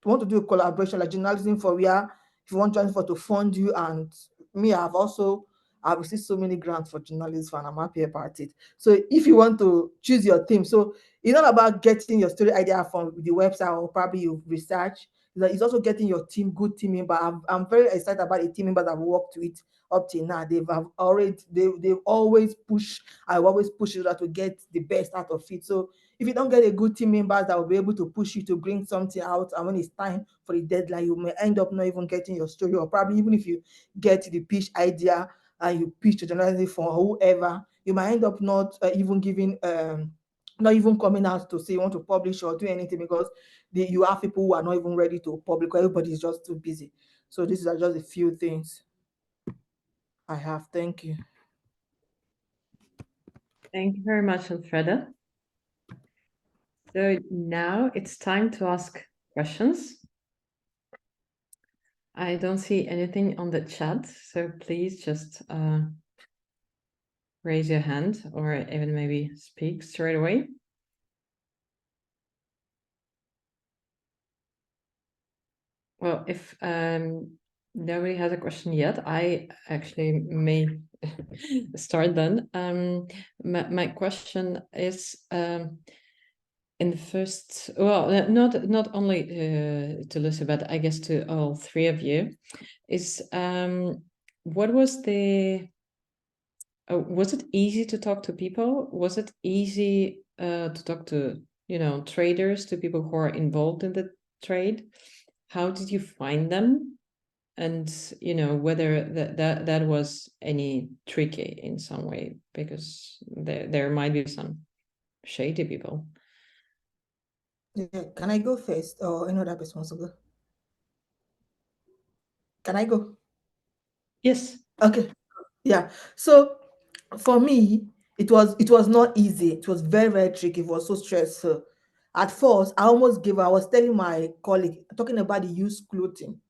want to do a collaboration like journalism, for where if you want journalism to fund you, and me, I've received so many grants for journalism and I'm happy about it. So if you want to choose your theme, so it's not about getting your story idea from the website or probably you've researched, that it's also getting your team, good team member. I'm very excited about the team members I've worked with up till now. They've always pushed. I always push you to get the best out of it. So if you don't get a good team members that will be able to push you to bring something out, and when it's time for the deadline, you may end up not even getting your story, or probably even if you get the pitch idea and you pitch to journalism for whoever, you might end up not even giving not even coming out to say you want to publish or do anything, because you have people who are not even ready to publish. Everybody is just too busy. So these are just a few things I have. Thank you. Thank you very much, Elfredah. So now it's time to ask questions. I don't see anything on the chat, so please just raise your hand or even maybe speak straight away. Well, if nobody has a question yet, I actually may start then. My question is in the first, well, not only to Lucy, but I guess to all three of you, is what was the was it easy to talk to people? Was it easy to talk to, you know, traders, to people who are involved in the trade? How did you find them? And, you know, whether that was any tricky in some way, because there might be some shady people. Yeah, can I go first, or any other person wants to go? Can I go? Yes. Okay. Yeah. So for me, it was not easy. It was very, very tricky. It was so stressful. At first, I almost gave up. I was telling my colleague, talking about the used clothing.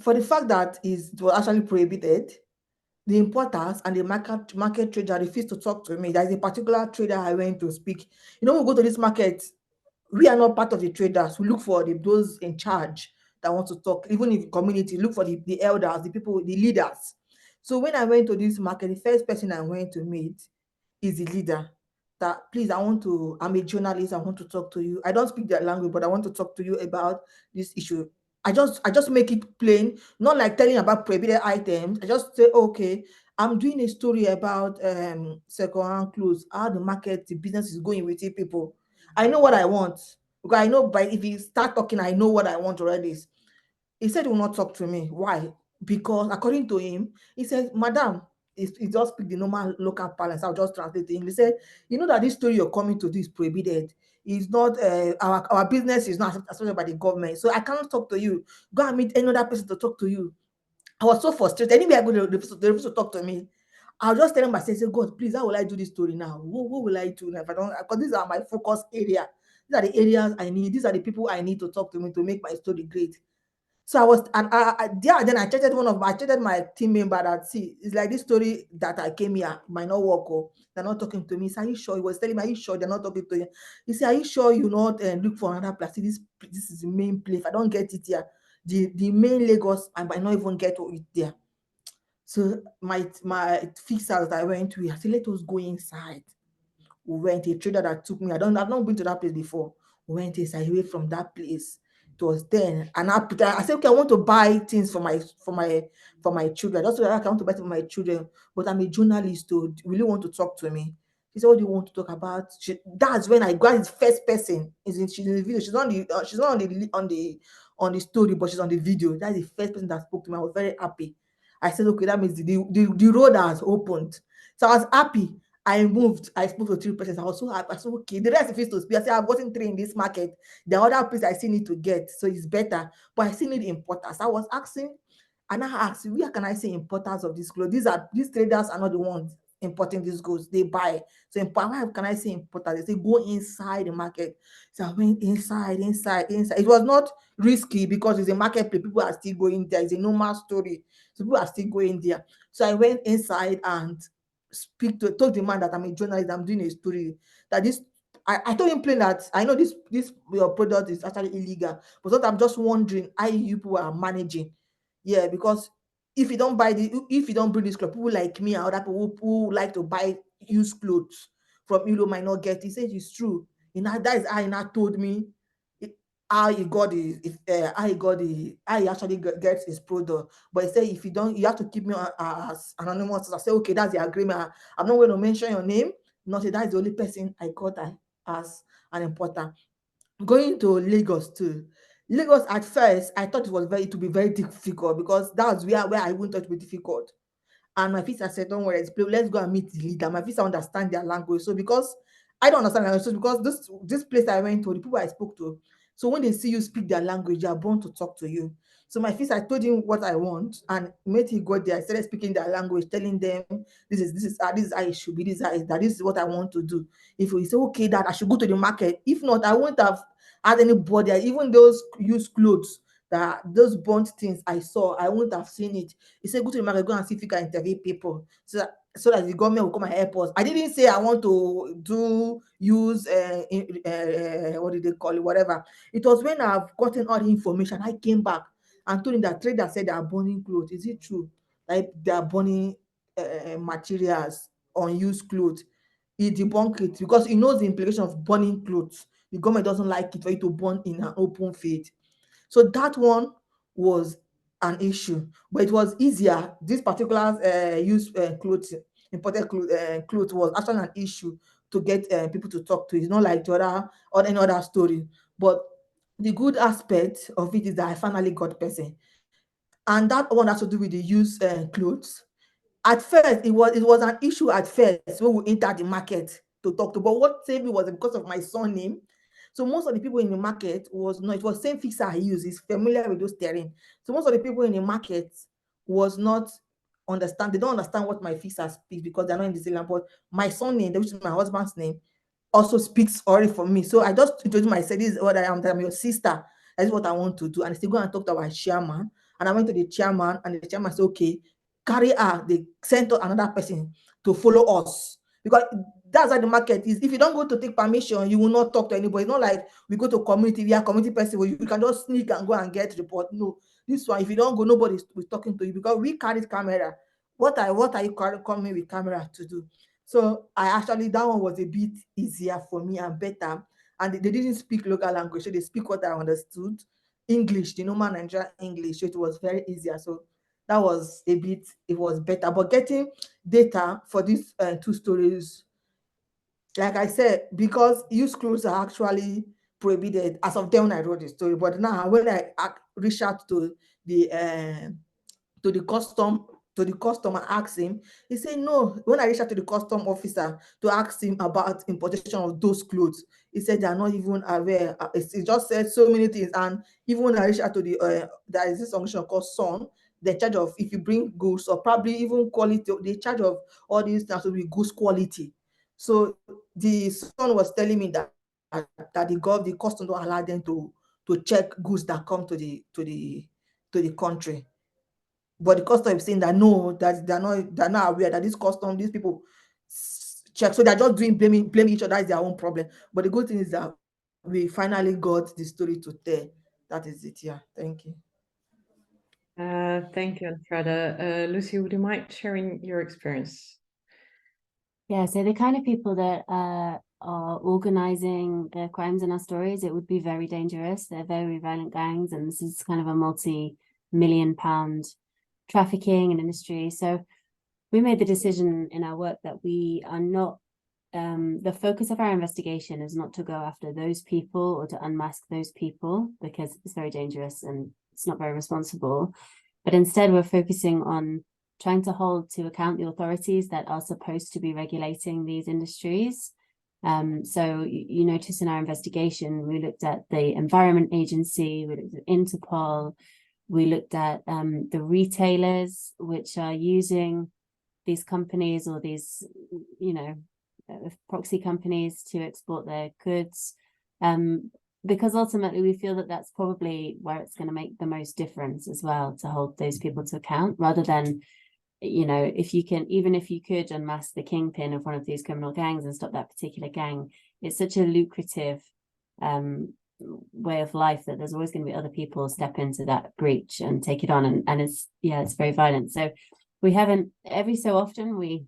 For the fact that it was actually prohibited, the importers and the market trader refused to talk to me. There is a particular trader I went to speak. You know, we go to this market, we are not part of the traders. We look for those in charge that want to talk. Even if community, look for the elders, the people, the leaders. So when I went to this market, the first person I went to meet is the leader. That, please, I'm a journalist, I want to talk to you. I don't speak their language, but I want to talk to you about this issue. I just make it plain, not like telling about prohibited items. I just say, okay, I'm doing a story about second-hand clothes, how the market, the business is going with it, people. I know what I want, because I know if you start talking, I know what I want already. He said he will not talk to me. Why? Because according to him, he said, Madam, he just speak the normal local parlance. I'll just translate to him. He said, you know that this story you're coming to, this prohibited. It's not our business is not accepted by the government. So I cannot talk to you. Go and meet another person to talk to you. I was so frustrated. Anyway, I go to they refuse to talk to me. I'll just tell them myself, say, God, please, how will I do this story now? What will I do now if I don't? Because these are my focus area. These are the areas I need. These are the people I need to talk to me to make my story great. So I was, and then I chatted my team member that, see, it's like this story that I came here might not work. Or they're not talking to me. He said, are you sure? He was telling me, are you sure they're not talking to you? He said, are you sure you not look for another place? This is the main place. If I don't get it here, the main Lagos, I might not even get it there. So my fixer that I went to, I said, let us go inside. We went, a trader that took me. I've not been to that place before. We went inside, away from that place. It was then, and I said, okay, I want to buy things for my children. That's what I want to buy for my children, but I'm a journalist, so really want to talk to me. She said, what do you want to talk about? That's when I got his first person. She's in the video. She's not on the story, but she's on the video. That's the first person that spoke to me. I was very happy. I said, okay, that means the road has opened. So I was happy. I moved. I spoke to 3%. I was so happy. I said, okay, the rest refused to speak. I said, I've gotten 3 in this market. The other place I still need to get, so it's better. But I still need importers. I was asking, and I asked, where can I see importers of this clothes? These traders are not the ones importing these goods. They buy. So where can I see importers? They say, go inside the market. So I went inside. It was not risky because it's a marketplace. People are still going there. It's a normal story. So people are still going there. So I went inside and told the man that I'm a journalist, I'm doing a story, that this, I told him plain that I know this your product is actually illegal, but what I'm just wondering how you people are managing. Yeah, because if you don't bring this clothes, people like me and other people who like to buy used clothes from you might not get. He said it's true. That is how he now told me. how he got how he actually gets his product. But he said, if you don't, you have to keep me as anonymous. I said, okay, that's the agreement. I'm not going to mention your name. Not say that's the only person I got as an importer. Going to Lagos too. Lagos at first, I thought it would be very difficult, because that's where I wouldn't thought it would be difficult. And my sister said, don't worry, let's go and meet the leader. My sister understand their language. So because I don't understand their language, so because this place I went to, the people I spoke to, so when they see you speak their language, they are born to talk to you. So my sister, I told him what I want, and immediately he got there, I started speaking their language, telling them this is how it should be, this is what I want to do. If he say, okay, that I should go to the market. If not, I won't have had anybody, even those used clothes, that those burnt things I saw, I wouldn't have seen it. He said, go to the market, go and see if you can interview people, so that the government will come and help us. I didn't say I want to use what did they call it, whatever. It was when I've gotten all the information, I came back and told him that trader said they are burning clothes. Is it true? Like they are burning materials on used clothes. He debunked it, because he knows the implication of burning clothes. The government doesn't like it for you to burn in an open field. So that one was an issue, but it was easier. This particular used clothes, imported clothes was actually an issue to get people to talk to. It's not like the other or any other story. But the good aspect of it is that I finally got person, and that one has to do with the used clothes. At first, it was an issue at first when we entered the market to talk to. But what saved me was because of my surname. So most of the people in the market it was same fixer I use. He's familiar with those terrain. So most of the people in the market was not understand. They don't understand what my fixer speaks, because they're not in the Zealand. But my surname, which is my husband's name, also speaks already for me. So I just introduced myself. This is what I am. That I'm your sister. That is what I want to do. And they said, go and talk to our chairman. And I went to the chairman, and the chairman said, okay, carry her. They sent another person to follow us, because that's how the market is. If you don't go to take permission, you will not talk to anybody. It's not like we go to community, we are community person where you can just sneak and go and get report. No, this one, if you don't go, nobody is talking to you, because we carried camera. What are you coming with camera to do? So that one was a bit easier for me and better. And they didn't speak local language, so they speak what I understood, English, the normal Nigerian English. So it was very easier. So that was it was better. But getting data for these two stories, like I said, because used clothes are actually prohibited as of then when I wrote the story. But now when I reach out to the customer, ask him, he said no. When I reached out to the custom officer to ask him about importation of those clothes, he said they are not even aware. He just said so many things. And even when I reached out to there is this organization called Sun, they charge of, if you bring goods or probably even quality, they charge of all these things to be goods quality. So the Sun was telling me that the custom don't allow them to check goods that come to the country. But the custom is saying that no, that they're not aware that these people check. So they're just blaming each other. That's their own problem. But the good thing is that we finally got the story to tell. That is it. Yeah. Thank you. Thank you, Elfredah. Lucy, would you mind sharing your experience? Yeah, so the kind of people that are organizing the crimes in our stories, it would be very dangerous. They're very violent gangs, and this is kind of a multi-million-pound trafficking and industry. So we made the decision in our work that we are not, the focus of our investigation is not to go after those people or to unmask those people, because it's very dangerous and it's not very responsible. But instead, we're focusing on trying to hold to account the authorities that are supposed to be regulating these industries. So you notice in our investigation, we looked at the Environment Agency, we looked at Interpol, we looked at the retailers which are using these companies or these, proxy companies to export their goods. Because ultimately we feel that that's probably where it's going to make the most difference as well, to hold those people to account, rather than, if you could unmask the kingpin of one of these criminal gangs and stop that particular gang, it's such a lucrative way of life that there's always going to be other people step into that breach and take it on, and it's very violent. So we haven't, every so often we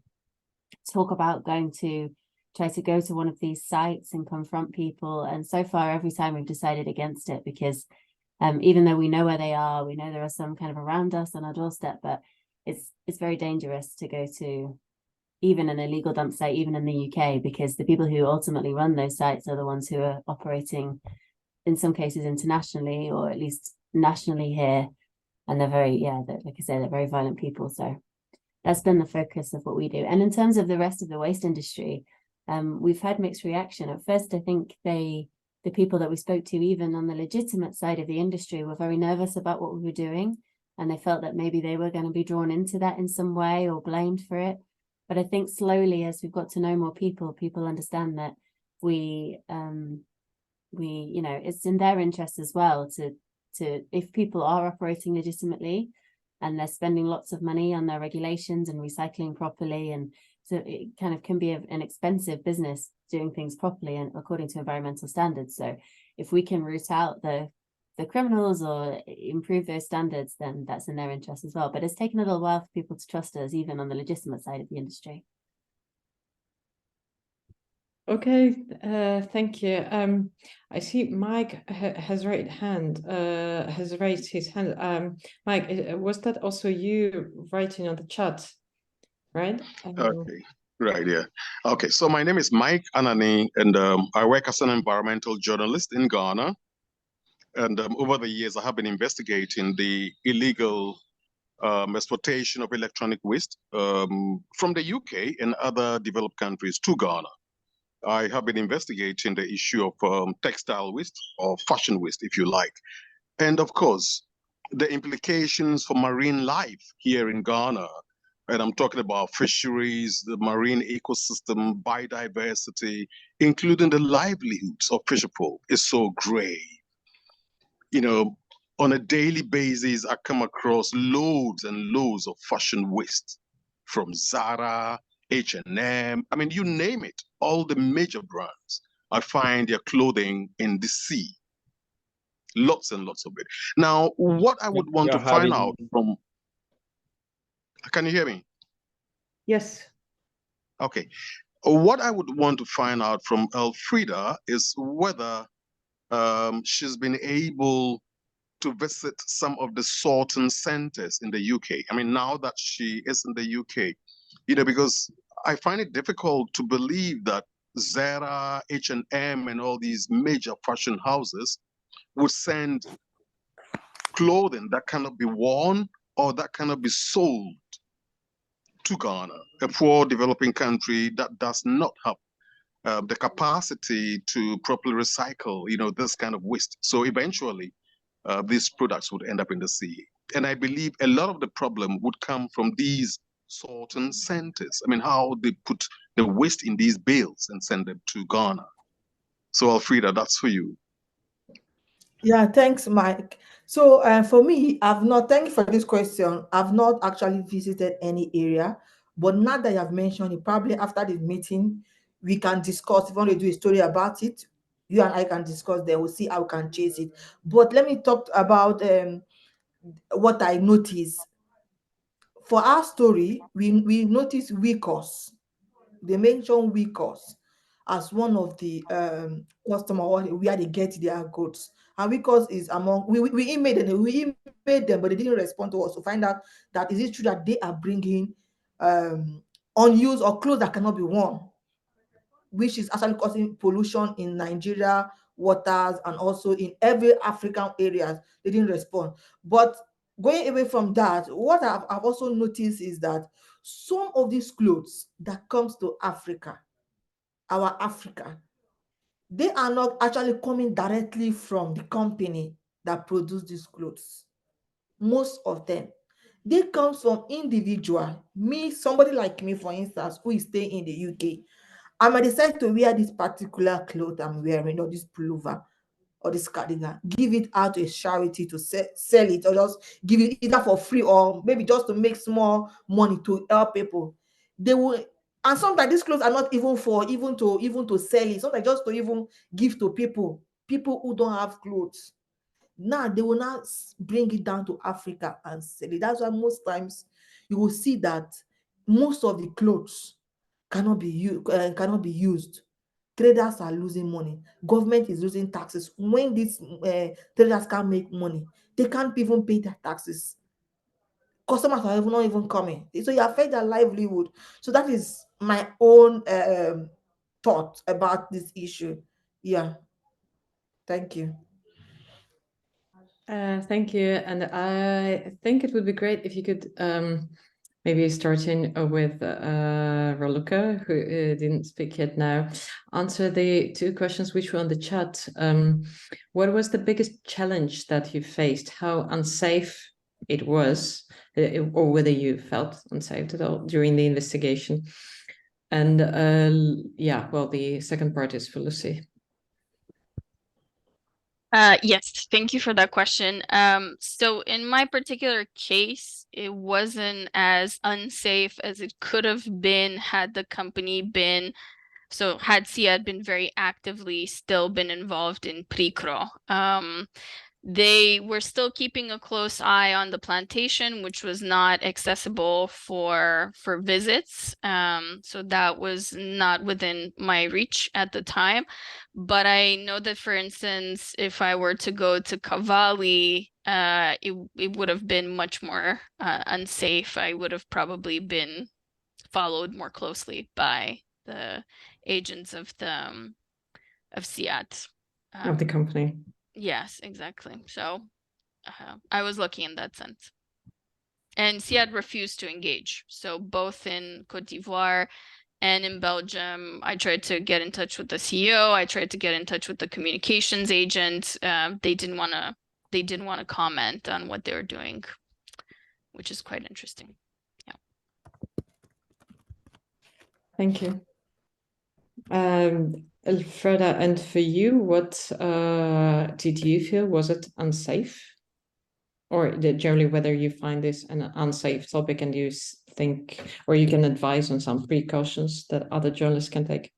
talk about going to try to go to one of these sites and confront people. And so far, every time we've decided against it, because even though we know where they are, we know there are some kind of around us on our doorstep, but it's very dangerous to go to even an illegal dump site, even in the UK, because the people who ultimately run those sites are the ones who are operating, in some cases internationally, or at least nationally here. And they're very, like I say, they're very violent people. So that's been the focus of what we do. And in terms of the rest of the waste industry, we've had mixed reaction. At first, I think the people that we spoke to, even on the legitimate side of the industry, were very nervous about what we were doing. And they felt that maybe they were going to be drawn into that in some way or blamed for it. But I think slowly, as we've got to know more people, people understand that we it's in their interest as well to if people are operating legitimately and they're spending lots of money on their regulations and recycling properly, and so it kind of can be an expensive business doing things properly and according to environmental standards. So if we can root out the criminals or improve those standards, then that's in their interest as well. But it's taken a little while for people to trust us, even on the legitimate side of the industry. Okay, thank you. I see Mike has raised his hand. Mike, was that also you writing on the chat, right? Okay, right, yeah. Okay, so my name is Mike Anani, and I work as an environmental journalist in Ghana. And over the years, I have been investigating the illegal exportation of electronic waste from the UK and other developed countries to Ghana. I have been investigating the issue of textile waste, or fashion waste, if you like. And of course, the implications for marine life here in Ghana. And I'm talking about fisheries, the marine ecosystem, biodiversity, including the livelihoods of fisherfolk, is so grave. You know, on a daily basis, I come across loads and loads of fashion waste from Zara, H&M, I mean, you name it, all the major brands. I find their clothing in the sea. Lots and lots of it. Now, what I would want to find out from... Can you hear me? Yes. Okay. What I would want to find out from Elfredah is whether she's been able to visit some of the sorting centers in the UK. I mean, now that she is in the UK, because I find it difficult to believe that Zara, H&M, and all these major fashion houses would send clothing that cannot be worn or that cannot be sold to Ghana, a poor developing country that does not have the capacity to properly recycle, this kind of waste. So eventually, these products would end up in the sea. And I believe a lot of the problem would come from these sorting centers. I mean, how they put the waste in these bales and send them to Ghana. So Elfredah, that's for you. Yeah, thanks, Mike. So for me, thank you for this question. I've not actually visited any area, but now that you have mentioned it, probably after this meeting, we can discuss. If you want to do a story about it, you and I can discuss, then we'll see how we can chase it. But let me talk about what I noticed. For our story, we noticed WICOS. They mentioned WICOS as one of the customer where they get their goods. And WICOS is among, we emailed them, but they didn't respond to us to find out that is it true that they are bringing unused or clothes that cannot be worn, which is actually causing pollution in Nigeria waters and also in every African areas. They didn't respond. But going away from that, what I've also noticed is that some of these clothes that comes to Africa, our Africa, they are not actually coming directly from the company that produce these clothes. Most of them, they come from individual. Somebody like me, for instance, who is staying in the UK, I might decide to wear this particular cloth I'm wearing, or this pullover, or this cardigan, give it out to a charity to sell it, or just give it either for free or maybe just to make small money to help people. They will, and sometimes these clothes are not even to sell it. Sometimes just to even give to people who don't have clothes. Now they will not bring it down to Africa and sell it. That's why most times you will see that most of the clothes cannot be used. Traders are losing money. Government is losing taxes. When these traders can't make money, they can't even pay their taxes. Customers are not even coming. So you affect their livelihood. So that is my own thought about this issue. Yeah. Thank you. Thank you. And I think it would be great if you could maybe starting with Raluca, who didn't speak yet now, answer the two questions which were on the chat. What was the biggest challenge that you faced? How unsafe it was, or whether you felt unsafe at all during the investigation? And yeah, well, the second part is for Lucy. Yes, thank you for that question. So in my particular case, it wasn't as unsafe as it could have been had the company been, so had SIAD been very actively still been involved in PRICRO. They were still keeping a close eye on the plantation, which was not accessible for visits. So that was not within my reach at the time. But I know that, for instance, if I were to go to Cavalli, it would have been much more unsafe. I would have probably been followed more closely by the agents of the of SIAD. Of the company. Yes, exactly. So I was lucky in that sense. And SIAD refused to engage. So both in Côte d'Ivoire and in Belgium, I tried to get in touch with the CEO. I tried to get in touch with the communications agent. They didn't want to comment on what they were doing, which is quite interesting. Yeah. Thank you. Elfredah, and for you, what did you feel? Was it unsafe? Or generally whether you find this an unsafe topic and you think, or you can advise on some precautions that other journalists can take?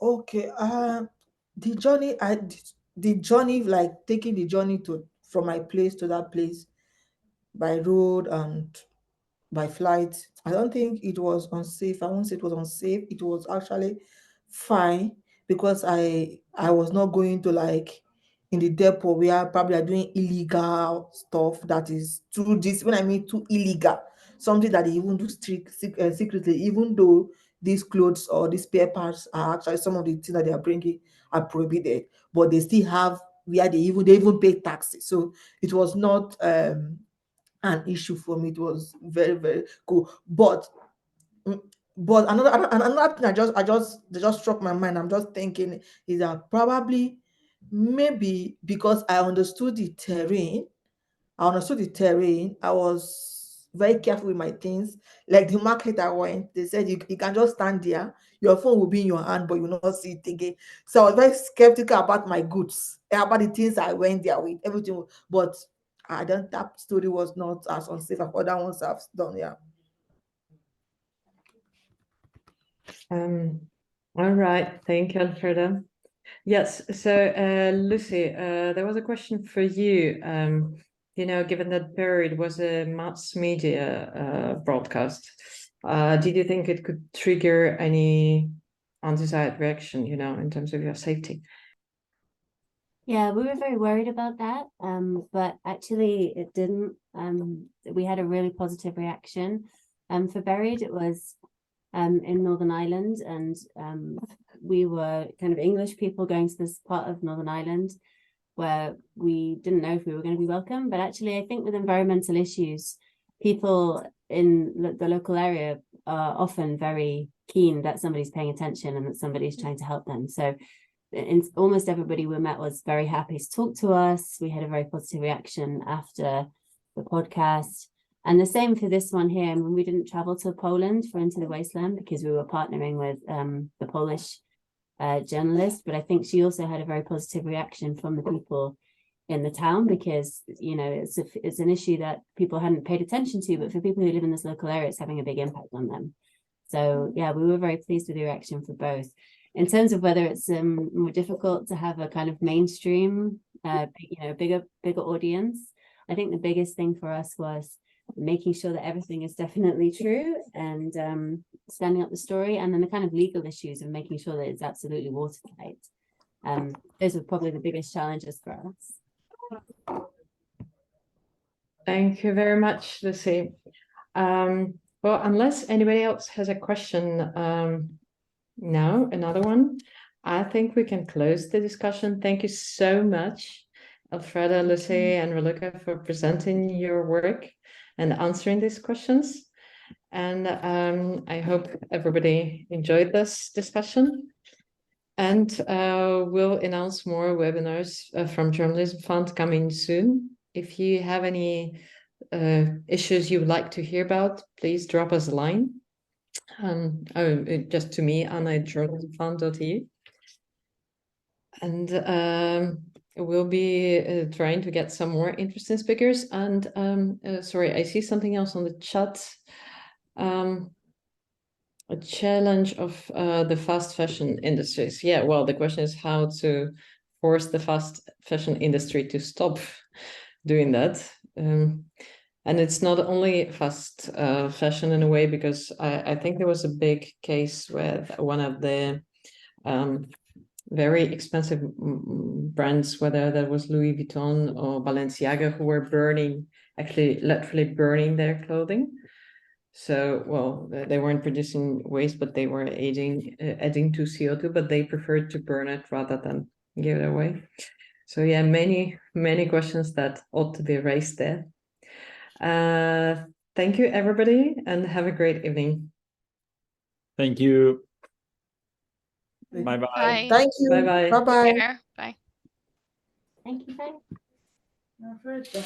Okay, the journey, like taking the journey from my place to that place by road and by flight, I don't think it was unsafe. I won't say it was unsafe. It was actually fine because I was not going to like in the depot where probably are doing illegal stuff that is too this when I mean too illegal, something that they even do secretly, even though these clothes or these spare parts are actually some of the things that they are bringing are prohibited, but they still have where they even pay taxes. So it was not an issue for me. It was very, very cool. But another thing that just struck my mind, I'm just thinking, is that probably maybe because I understood the terrain, I was very careful with my things. Like the market I went, they said you can just stand there, your phone will be in your hand, but you will not see it again. So I was very skeptical about my goods, about the things I went there with, everything. But that story was not as unsafe as other ones I've done. Yeah. All right, thank you, Elfredah. Yes, so Lucy, there was a question for you. You know, given that Buried was a mass media broadcast, did you think it could trigger any undesired reaction, you know, in terms of your safety? Yeah, we were very worried about that, but actually it didn't. We had a really positive reaction. For Buried, it was in Northern Ireland, and we were kind of English people going to this part of Northern Ireland where we didn't know if we were going to be welcome. But actually, I think with environmental issues, people in the local area are often very keen that somebody's paying attention and that somebody's trying to help them. So almost everybody we met was very happy to talk to us. We had a very positive reaction after the podcast. And the same for this one here. I mean, we didn't travel to Poland for Into the Wasteland because we were partnering with the Polish journalist, but I think she also had a very positive reaction from the people in the town because, you know, it's an issue that people hadn't paid attention to, but for people who live in this local area, it's having a big impact on them. So yeah, we were very pleased with the reaction for both. In terms of whether it's more difficult to have a kind of mainstream, you know, bigger audience, I think the biggest thing for us was making sure that everything is definitely true and standing up the story, and then the kind of legal issues of making sure that it's absolutely watertight. Those are probably the biggest challenges for us. Thank you very much, Lucy. Well, unless anybody else has a question now, another one, I think we can close the discussion. Thank you so much, Elfredah, Lucy, and Raluca, for presenting your work and answering these questions. And I hope everybody enjoyed this discussion. And we'll announce more webinars from Journalism Fund coming soon. If you have any issues you would like to hear about, please drop us a line. Just to me, anna@journalismfund.eu. And we'll be trying to get some more interesting speakers. And sorry, I see something else on the chat. A challenge of the fast fashion industries. Yeah, well, the question is how to force the fast fashion industry to stop doing that. And it's not only fast fashion in a way, because I think there was a big case with one of the very expensive brands, whether that was Louis Vuitton or Balenciaga, who were burning, actually literally burning their clothing. So, well, they weren't producing waste, but they were adding to CO2, but they preferred to burn it rather than give it away. So yeah, many questions that ought to be raised there. Thank you, everybody, and have a great evening. Thank you. Bye-bye. Bye. Thank you. Bye-bye. Bye-bye. Take care. Bye. Thank you, bye.